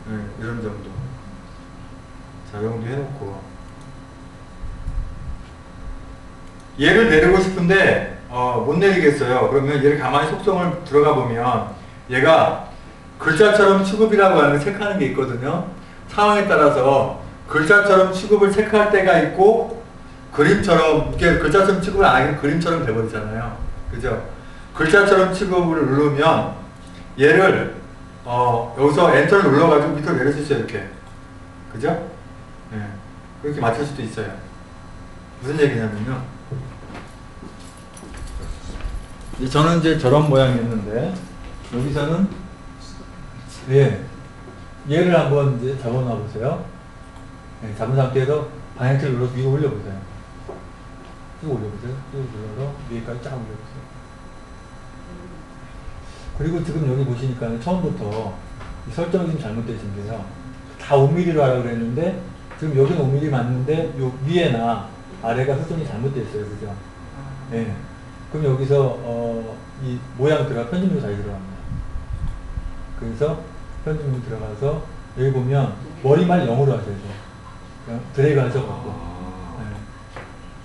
A: 네, 이런 정도. 자, 이 정도 해놓고 얘를 내리고 싶은데 못 내리겠어요. 그러면 얘를 가만히 속성을 들어가 보면 얘가 글자처럼 취급이라고 하는 걸 체크하는 게 있거든요. 상황에 따라서 글자처럼 취급을 체크할 때가 있고 그림처럼 이게 글자처럼 취급을 안 하면 그림처럼 돼버리잖아요. 그죠? 글자처럼 취급을 누르면 얘를 여기서 엔터를 눌러가지고 밑으로 내릴 수 있어요. 이렇게. 그죠? 네. 그렇게 맞출 수도 있어요. 무슨 얘기냐면요.
B: 저는 이제 저런 모양이었는데 여기서는 얘를 한번 이제 잡아놔 보세요. 잡은 상태에서 방향키를 눌러서 위로 올려보세요. 쭉 올려보세요. 쭉 눌러서 위에까지 쫙 올려보세요. 그리고 지금 여기 보시니까 처음부터 이 설정이 좀 잘못되신 게요. 다 5mm로 하라고 그랬는데 지금 여기는 5mm 맞는데 요 위에나 아래가 설정이 잘못되어 있어요. 그죠? 네. 그럼 여기서 이 모양 들어가 편집료 자리 들어갑니다. 그래서 편집료 들어가서 여기 보면 머리만 0으로 하셔야 돼요. 그냥 드래그 하셔갖고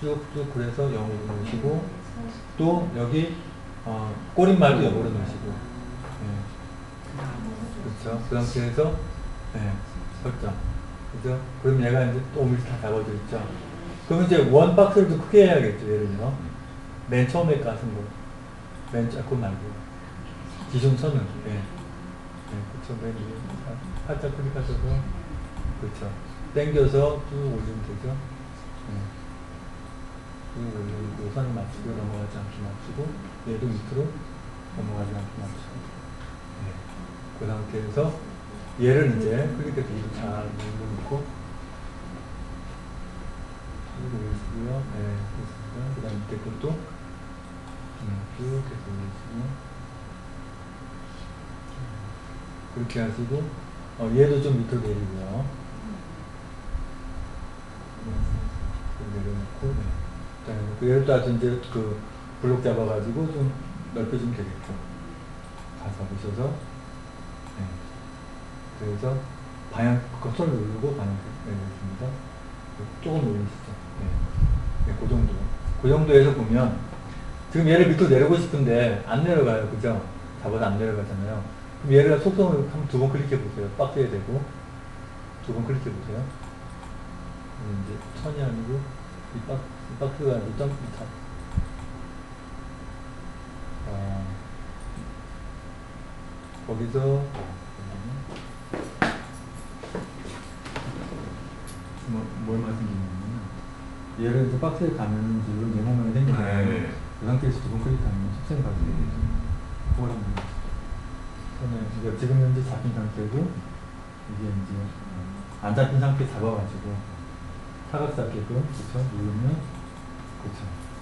B: 쭉쭉 그래서 0으로 넣으시고 또 여기 꼬릿말도 0으로 넣으시고 그렇죠. 그 상태에서 설정. 그죠? 그럼 얘가 이제 또 5mm 다 잡아져 있죠. 그럼 이제 원 박스를 좀 크게 해야겠죠. 예를요. 맨 처음에 까신 거. 맨 작고 말고. 기존선은. 그쵸. 맨 위에. 살짝 클릭하셔서. 그쵸. 당겨서 쭉 올리면 되죠. 쭉 올리고, 선을 맞추고, 넘어가지 않게 맞추고, 얘도 밑으로 넘어가지 않게 맞추고. 그 상태에서 얘를 이제 클릭해서 잘 눌러놓고, 올리시고요. 그 다음 밑에 것도 쭉 해서 올리시고 그렇게 하시고 얘도 좀 밑으로 내리고요. 내려놓고 얘를 또 아주 이제 그 블록 잡아가지고 좀 넓혀주면 되겠죠. 다 잡으셔서 그래서 방향 컨트롤 누르고 방향 내리겠습니다. 조금 올리시죠. 그 정도. 그 정도에서 보면 지금 얘를 밑으로 내리고 싶은데 안 내려가요. 그죠? 잡아서 안 내려가잖아요. 그럼 얘를 속성을 한 2번 클릭해 보세요. 박스에 대고 2번 클릭해 보세요. 이제 천이 아니고 이 박스가 아니고 점프 탑. 거기서 뭘 말씀드리냐면 얘를 이제 박스에 가면 지금 네모면이 생기잖아요. 그 상태에서 2번 클릭하면 속성이 바뀌거든요. 그걸 한번 선을 지금 현재 잡힌 상태고 이게 이제 안 잡힌 상태 잡아가지고 사각사각게끔 그렇죠? 누르면 그렇죠.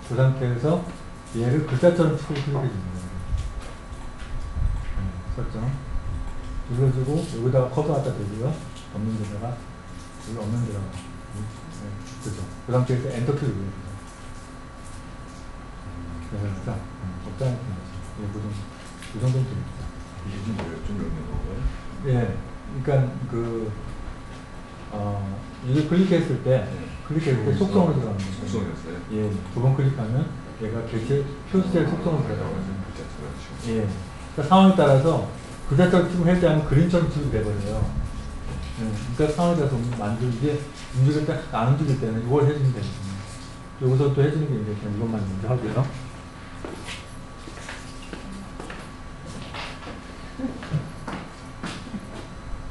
B: 그 상태에서 얘를 글자처럼 치고 클릭해 주는 거예요. 설정 눌러주고 여기다가 커서 갖다 대고요. 없는 데다가 여기 없는 데다가 그죠. 그 상태에서 엔터 키를 눌러주세요. 그래서 적당히 이 정도면 됩니다.
D: 이게 좀 열면 거고요?
B: 예, 그러니까 이게 클릭했을 때 클릭했을 때 속성으로 들어가는 거죠.
D: 속성이었어요?
B: 예, 2번 클릭하면 얘가 개체 표시될 속성으로 들어가거든요. 예, 그러니까 상황에 따라서 글자처럼 팁을 해제하면 그림처럼 팁이 돼버려요. 그러니까 상황에 따라서 만들게 움직일 때 안 움직일 때는 이걸 해주면 되거든요. 여기서 또 해주는 게 이제 그냥 이것만 먼저 하고요.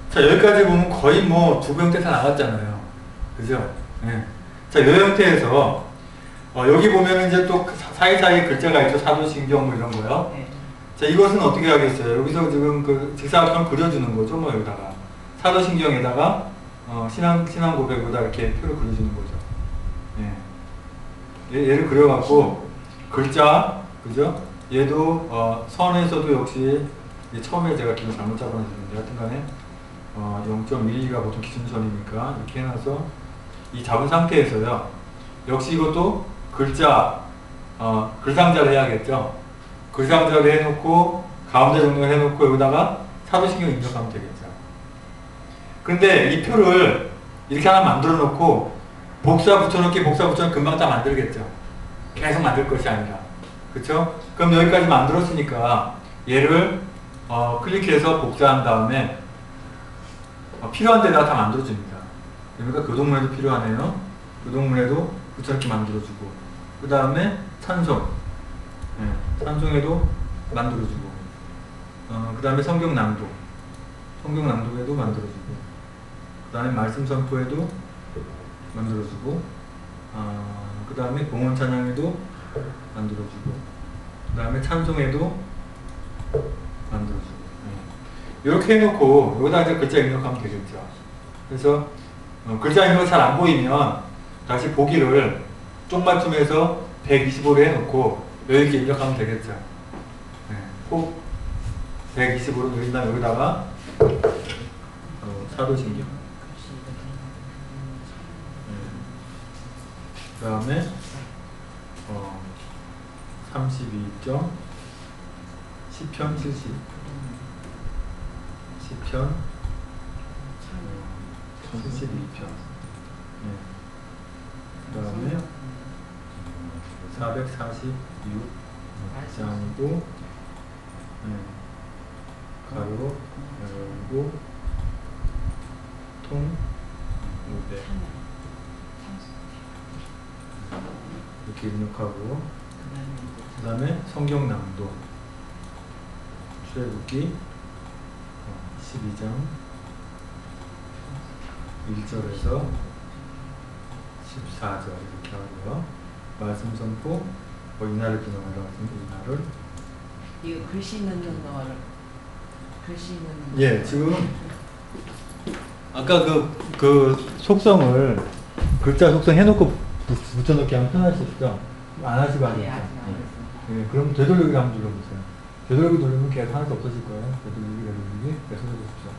A: 자, 여기까지 보면 거의 뭐 두 형태 다 나왔잖아요. 그죠? 네. 자, 이 형태에서 여기 보면 이제 또 사이사이 글자가 있죠. 사도신경 뭐 이런 거요. 자, 이것은 어떻게 하겠어요? 여기서 지금 그 직사각형 그려주는 거죠. 뭐 여기다가 사도신경에다가 신앙 고백보다 이렇게 표를 그려주는 거죠. 얘를 그려갖고 글자, 그죠? 얘도 선에서도 역시 처음에 제가 기본 잘못 잡아놨는데 하여튼간에 0.12가 보통 기준선이니까 이렇게 해놔서 이 잡은 상태에서요. 역시 이것도 글자 글상자를 해야겠죠. 글상자를 해놓고 가운데 정렬 해놓고 여기다가 사도신경 입력하면 되겠죠. 근데 이 표를 이렇게 하나 만들어 놓고 복사 붙여놓기 복사 붙여놓기 금방 다 만들겠죠. 계속 만들 것이 아니라. 그쵸? 그럼 여기까지 만들었으니까 얘를 클릭해서 복사한 다음에 필요한 데다가 다 만들어줍니다. 그러니까 교동문에도 필요하네요. 교동문에도 붙여넣기 만들어주고 그 다음에 찬송 찬송에도 만들어주고 그 다음에 성경 낭독 성경에도 만들어주고 그 다음에 말씀 선포에도 만들어주고 그 다음에 봉헌 찬양에도 만들어주고 그 다음에 찬송에도 만들어주고 이렇게 해놓고 여기다 이제 글자 입력하면 되겠죠. 그래서 글자 입력 잘 안 보이면 다시 보기를 쪽맞춤해서 125로 해놓고 여기 입력하면 되겠죠. 꼭 125로 누린 다음에 여기다가 사도신경 그 다음에 32점 10편 70 10편 72편 그 다음에 446장이고 가로 열고 통 500 이렇게 입력하고 그 다음에 성경 낭독 출애굽기 12장 1절에서 14절 이렇게 하고요. 말씀 선포 이날을 기념하라고 했습니다. 이날을
C: 이거 글씨 넣는 거를 글씨 넣는
A: 예, 지금 아까 그 속성을 글자 속성 해놓고 붙여넣기 하면 편하시죠? 안 하시고 하니까. 예, 그럼 되돌리기 한번 눌러보세요. 되돌리기 누르면 계속 하나도 없어질 거예요. 되돌리기 계속 해보십시오.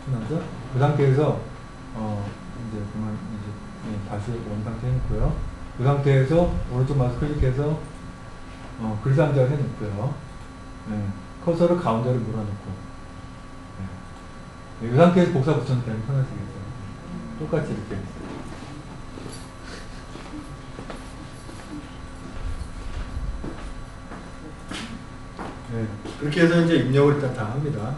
A: 편하죠? 그 상태에서 이제 그만 이제 다시 원상태 해놓고요. 그 상태에서 오른쪽 마우스 클릭해서 글상자를 해놓고요. 커서를 가운데로 몰아놓고 이 상태에서 복사 붙여놓기 하면 편하시겠죠. 똑같이 이렇게. 그렇게 해서 이제 입력을 일단 다 합니다.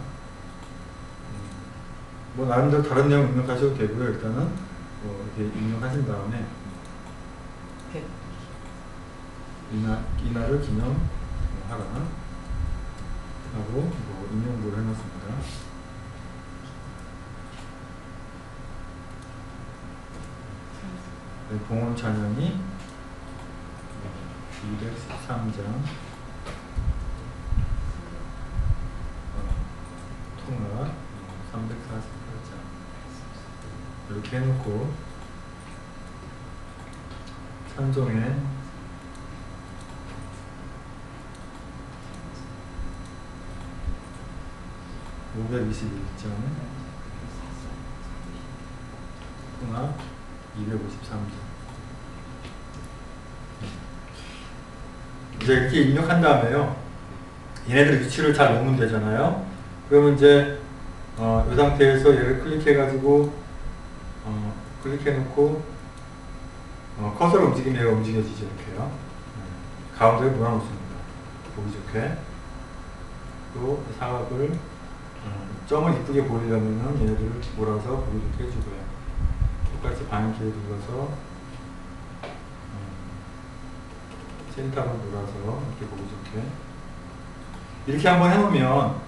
A: 뭐 나름대로 다른 내용 입력하셔도 되고요. 일단은 이렇게 입력하신 다음에 이날을 기념하라 하고 뭐 인용부를 해놨습니다. 봉헌 찬양이 213장 통화 348장 이렇게 해놓고 찬송에 521장 통화 253장 이제 이렇게 입력한 다음에요. 얘네들 위치를 잘 놓으면 되잖아요. 그러면 이제 이 상태에서 얘를 클릭해가지고 클릭해놓고 커서를 움직이면 얘가 움직여지죠. 이렇게요. 가운데에 몰아놓습니다. 보기 좋게. 또 사각을 점을 이쁘게 보이려면 얘네들을 몰아서 보기 좋게 해주고요. 똑같이 방향키를 눌러서 센터로 몰아서 이렇게 보기 좋게 이렇게 한번 해놓으면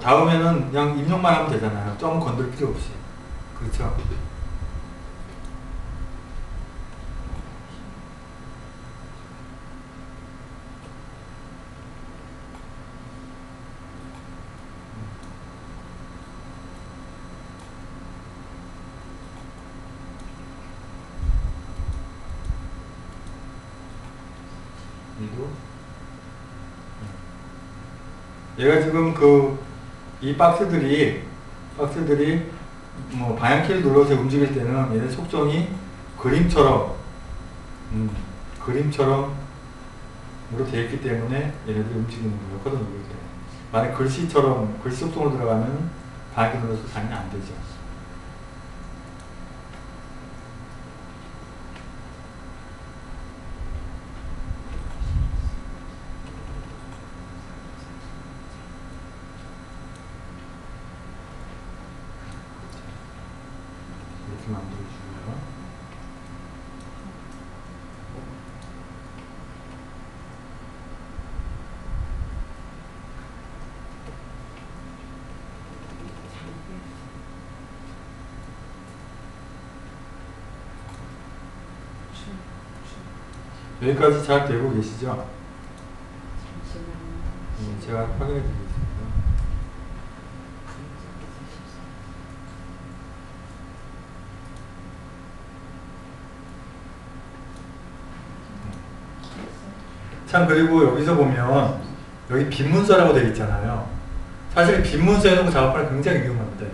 A: 다음에는 그냥 입력만 하면 되잖아요. 점 건들 필요 없이. 그렇죠? 얘가 지금 이 박스들이 뭐 방향키를 눌러서 움직일 때는 얘네 속성이 그림처럼 되어 있기 때문에 얘네들이 움직이는 거예요. 커서 누를 때. 만약 글씨처럼 글씨 속성으로 들어가면 방향키 눌러서 당연히 안 되죠. 이렇게 만들어주고요. 여기까지 잘 되고 계시죠? 제가 확인해 드리겠습니다. 참, 그리고 여기서 보면 여기 빈문서라고 되어 있잖아요. 사실 빈문서 해놓고 작업하는 굉장히 위험합니다.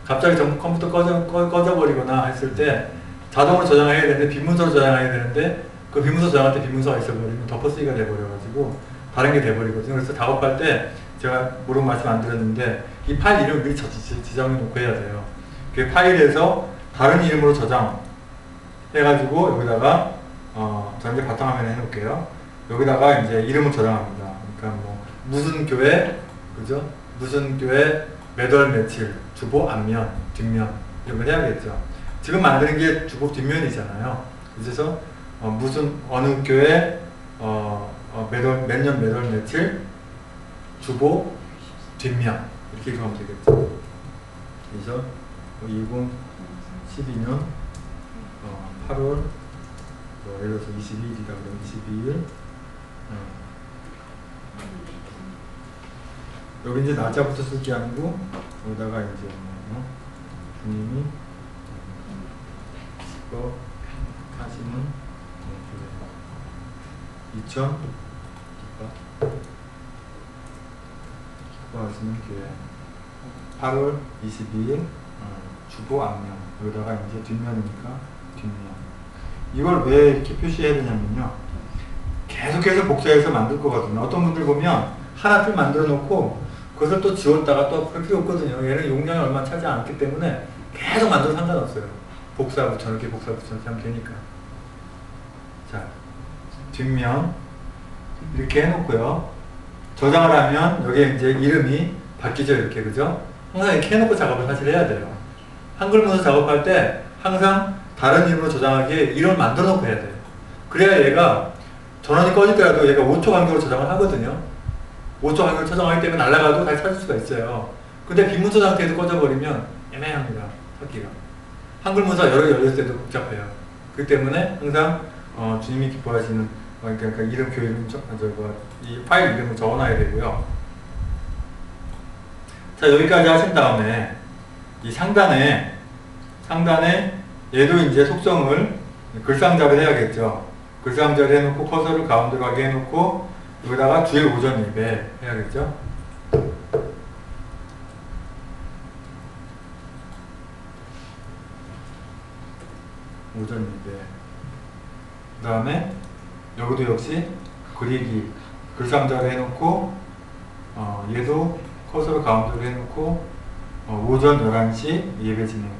A: 갑자기 컴퓨터 꺼져버리거나 했을 때 자동으로 저장해야 되는데 빈문서로 저장해야 되는데 그 빈문서 저장할 때 빈문서가 있어버리면 덮어쓰기가 돼버려가지고 다른 게 돼버리거든요. 그래서 작업할 때 제가 물론 말씀 안 드렸는데 이 파일 이름을 미리 지정해 놓고 해야 돼요. 그 파일에서 다른 이름으로 저장해가지고 여기다가 저는 이제 바탕화면에 해놓을게요. 여기다가 이제 이름을 저장합니다. 그러니까 뭐 무슨 교회, 그죠? 무슨 교회 몇 월 며칠, 주보 앞면, 뒷면 이런 걸 해야겠죠. 지금 만드는 게 주보 뒷면이잖아요. 그래서 무슨 어느 교회 몇 년 몇 월 며칠 주보 뒷면 이렇게 읽으면 되겠죠. 그래서 2012년 8월 예를 들어서 22일이다 그러면 22일 여기 이제 날짜부터 쓸 게 아니고 여기다가 이제 주님이 하시는 2000 기뻐하시는 교회 8월 22일 주보 앞면 여기다가 이제 뒷면이니까 뒷면 이걸 왜 이렇게 표시해야 되냐면요 계속해서 복사해서 만들 거거든요. 어떤 분들 보면 하나 좀 만들어 놓고 그것을 또 지웠다가 또 그럴 필요 없거든요. 얘는 용량이 얼마 차지 않기 때문에 계속 만들어도 상관없어요. 복사 붙여넣기 복사 붙여넣기 하면 되니까. 자, 뒷면 이렇게 해놓고요. 저장을 하면 여기에 이제 이름이 바뀌죠. 이렇게 그죠? 항상 이렇게 해놓고 작업을 사실 해야 돼요. 한글 문서 작업할 때 항상 다른 이름으로 저장하기에 이름을 만들어 놓고 해야 돼요. 그래야 얘가 전원이 꺼지더라도 얘가 5초 간격으로 저장을 하거든요. 5초 간격으로 저장하기 때문에 날아가도 다시 찾을 수가 있어요. 근데 빈문서 상태에서 꺼져버리면 애매합니다. 찾기가. 한글 문서 여러 개 열렸을 때도 복잡해요. 그렇기 때문에 항상 주님이 기뻐하시는 그러니까 이름, 교회 이름, 이 파일 이름을 적어놔야 되고요. 자, 여기까지 하신 다음에 이 상단에 얘도 이제 속성을 글상자를 해야겠죠. 글상자를 해놓고 커서를 가운데로 가게 해놓고 여기다가 주일 오전 예배 해야겠죠. 오전 예배. 그 다음에 여기도 역시 그리기 글상자를 해놓고 얘도 커서를 가운데로 해놓고 오전 11시 예배 진행.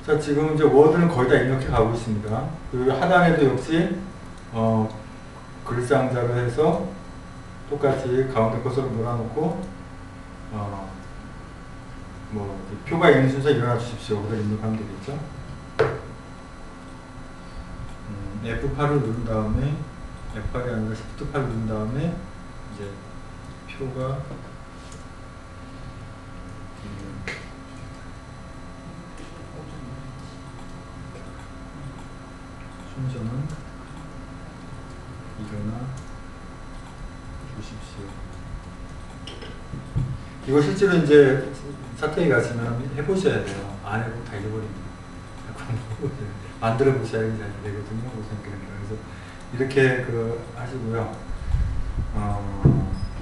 A: 자, 지금 이제 워드는 거의 다 입력해 가고 있습니다. 그리고 하단에도 역시 글상자로 해서 똑같이 가운데 커서를 몰아놓고 뭐 표가 있는 순서 일어나 주십시오. 그걸 입력하면 되겠죠. F8을 누른 다음에 F8이 아니라 Shift8을 누른 다음에 이제 표가 순서는 일어나 주십시오. 이거 실제로 이제 사택에 가시면 해보셔야 돼요. 안 해보고 다 잊어버립니다. 만들어 보셔야 잘 되거든요. 우선 그래서 이렇게 하시고요.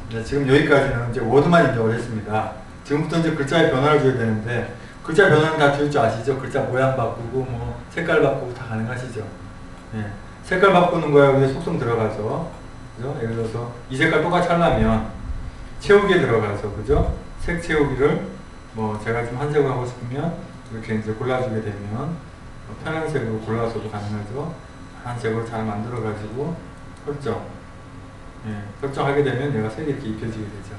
A: 네, 지금 여기까지는 이제 워드만 입력을 했습니다. 지금부터 이제 글자의 변화를 줘야 되는데, 글자 변화는 다 줄 줄 아시죠? 글자 모양 바꾸고, 뭐, 색깔 바꾸고 다 가능하시죠? 네. 색깔 바꾸는 거야, 여기 속성 들어가서. 그죠? 예를 들어서, 이 색깔 똑같이 하려면, 채우기에 들어가서, 그죠? 색 채우기를, 뭐, 제가 좀 한 색으로 하고 싶으면, 이렇게 이제 골라주게 되면, 편한 색으로 골라서도 가능하죠? 한 색으로 잘 만들어가지고, 설정. 예, 설정하게 되면 얘가 색이 이렇게 입혀지게 되죠.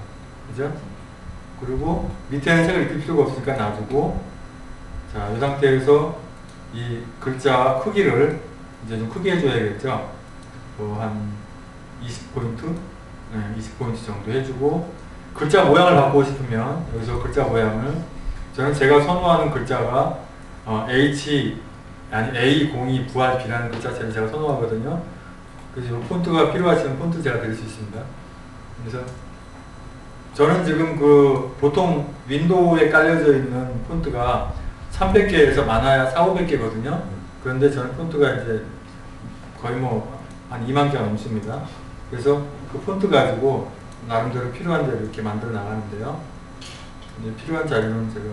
A: 그죠? 그리고 밑에는 색을 입힐 필요가 없으니까 놔두고, 자, 이 상태에서 이 글자 크기를 이제 좀 크게 해줘야겠죠? 한 20포인트? 네, 20포인트 정도 해주고, 글자 모양을 바꾸고 싶으면, 여기서 글자 모양을, 저는 제가 선호하는 글자가 A02 부활 B라는 글자체를 제가 선호하거든요. 그래서 폰트가 필요하시면 폰트 제가 드릴 수 있습니다. 그래서 저는 지금 보통 윈도우에 깔려져 있는 폰트가 300개에서 많아야 400~500개거든요. 그런데 저는 폰트가 이제 거의 뭐 한 2만 개가 넘습니다. 그래서 그 폰트 가지고 나름대로 필요한 대로 이렇게 만들어 나가는데요. 이제 필요한 자료는 제가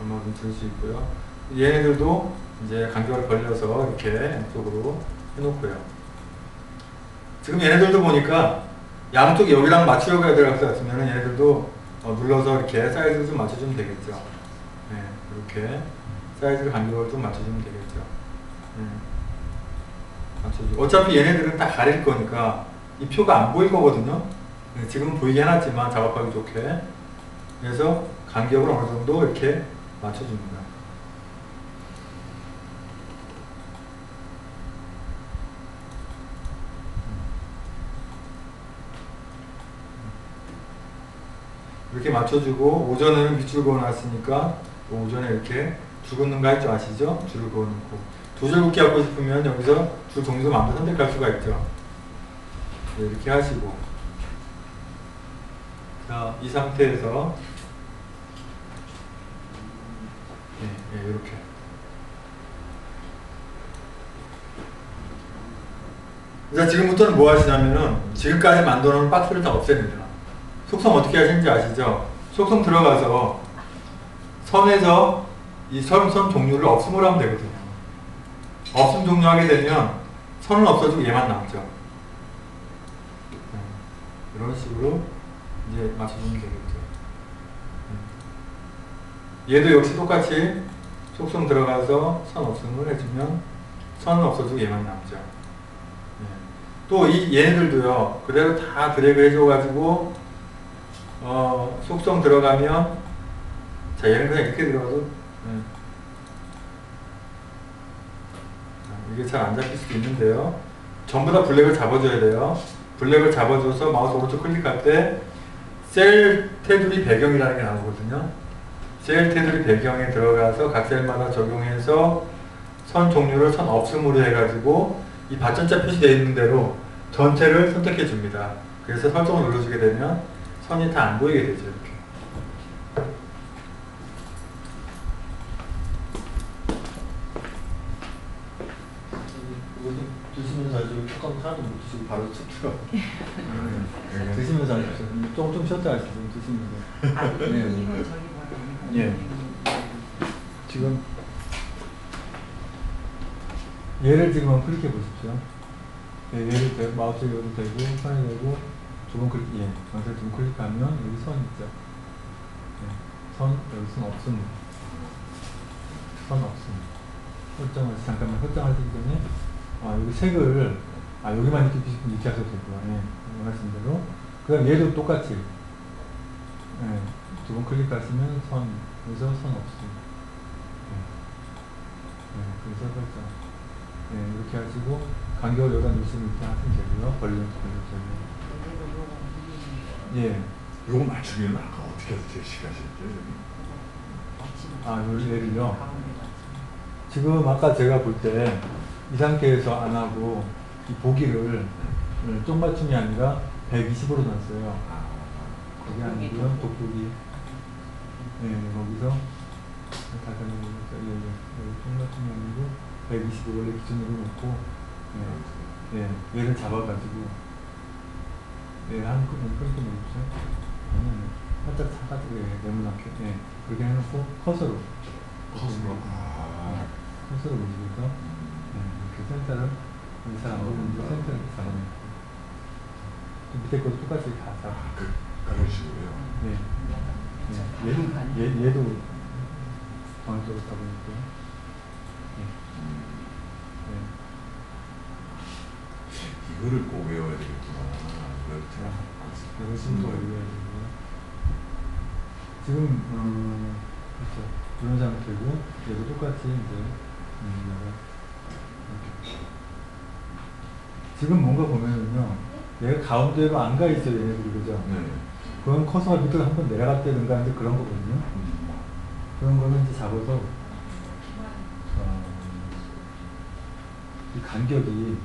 A: 얼마든지 줄 수 있고요. 얘네들도 이제 간격을 벌려서 이렇게 양쪽으로 해놓고요. 지금 얘네들도 보니까 양쪽 여기랑 맞추려고 해야 될 것 같으면 얘네들도 눌러서 이렇게 사이즈를 좀 맞춰주면 되겠죠. 네, 이렇게 사이즈 간격을 좀 맞춰주면 되겠죠. 맞춰주고. 어차피 얘네들은 다 가릴 거니까 이 표가 안 보일 거거든요. 네, 지금은 보이게 해놨지만 작업하기 좋게. 그래서 간격을 어느 정도 이렇게 맞춰줍니다. 이렇게 맞춰주고, 오전에는 밑줄 그어놨으니까 오전에 이렇게 줄 긋는 거 할 줄 아시죠? 줄을 그어놓고 두 줄 긋기 하고 싶으면 여기서 줄 종류 마음대로 선택할 수가 있죠. 네, 이렇게 하시고, 자, 이 상태에서 이렇게 자, 지금부터는 뭐 하시냐면은 지금까지 만들어 놓은 박스를 다 없앱니다. 속성 어떻게 하시는지 아시죠? 속성 들어가서 선에서 이 선 종류를 없음으로 하면 되거든요. 없음 종류 하게 되면 선은 없어지고 얘만 남죠. 이런 식으로 이제 맞춰주면 되겠죠. 얘도 역시 똑같이 속성 들어가서 선 없음을 해주면 선은 없어지고 얘만 남죠. 또 얘네들도요, 그대로 다 드래그 해줘가지고 속성 들어가면, 자, 얘는 그냥 이렇게 들어가도 이게 잘 안 잡힐 수도 있는데요. 전부 다 블랙을 잡아줘야 돼요. 블랙을 잡아줘서 마우스 오른쪽 클릭할 때 셀 테두리 배경이라는 게 나오거든요. 셀 테두리 배경에 들어가서 각 셀마다 적용해서 선 종류를 선 없음으로 해가지고 이 받침자 표시되어 있는 대로 전체를 선택해 줍니다. 그래서 설정을 눌러주게 되면 선이 다 안 보이게 되죠. 이렇게. 드시면서 아주 조금 사람 못 드시고 바로 툭 들어.
B: 드시면서 하십시오. 좀 쉬었다 하십시오. 드시면서. 네.
C: 이거 저기 뭐야?
B: 예. 지금 얘를 지금 한번 클릭해 보십시오. 네, 얘를 마우스 여기 대고 선에 대고 두 번 클릭, 전체 두 번 클릭하면 여기 선 있죠. 네. 선, 여기 선 없음. 선 없음. 설정을 잠깐만 설정하기 전에 여기 색을 여기만 이렇게 이렇게 하셔도 되고요. 원하신 대로. 그 다음 얘도 똑같이 두 번 클릭하시면 선, 여기서 선 없음. 그래서 설정. 이렇게 하시고 간격을 여기다 놓으시면 이렇게 하시면 되고요. 벌리면 되고요.
D: 요거 맞추기는 아까 어떻게 해서 제시하셨죠?
B: 얘를요. 지금 아까 제가 볼 때 이 상태에서 안 하고 이 보기를 쪽 맞춤이 아니라 120으로 놨어요. 거기 아니고요. 돋보기. 네, 거기서 다시 한번 보면서 여기 똑같은 게 아니고 125 원래 기준으로 놓고 얘를 잡아가지고 한꺼번에 끊고 놓죠. 아니면 살짝 사가지고 네모 앞에 그렇게 해놓고 커서로 커서로 보시면서 이렇게 센터를 여기 잘안 보이는데 센터를 이렇게 잡아놓고 밑에 것도 똑같이 다 잡아.
D: 그런 식으로요.
B: 얘도 방향적으로 잡아놓고요.
D: 이거를 꼭 외워야 되겠구나.
B: 이걸 순서 외워야 되고요. 지금 그렇죠. 이런 상태고 얘도 똑같이 이제 지금 뭔가 보면은요. 얘가 가운데로 안 가 있어요. 얘네들이 그죠?
D: 네.
B: 그건 커서가 밑으로 한번 내려갔다든가 하는데 그런 거거든요. 그런 거는 이제 잡아서 이 간격이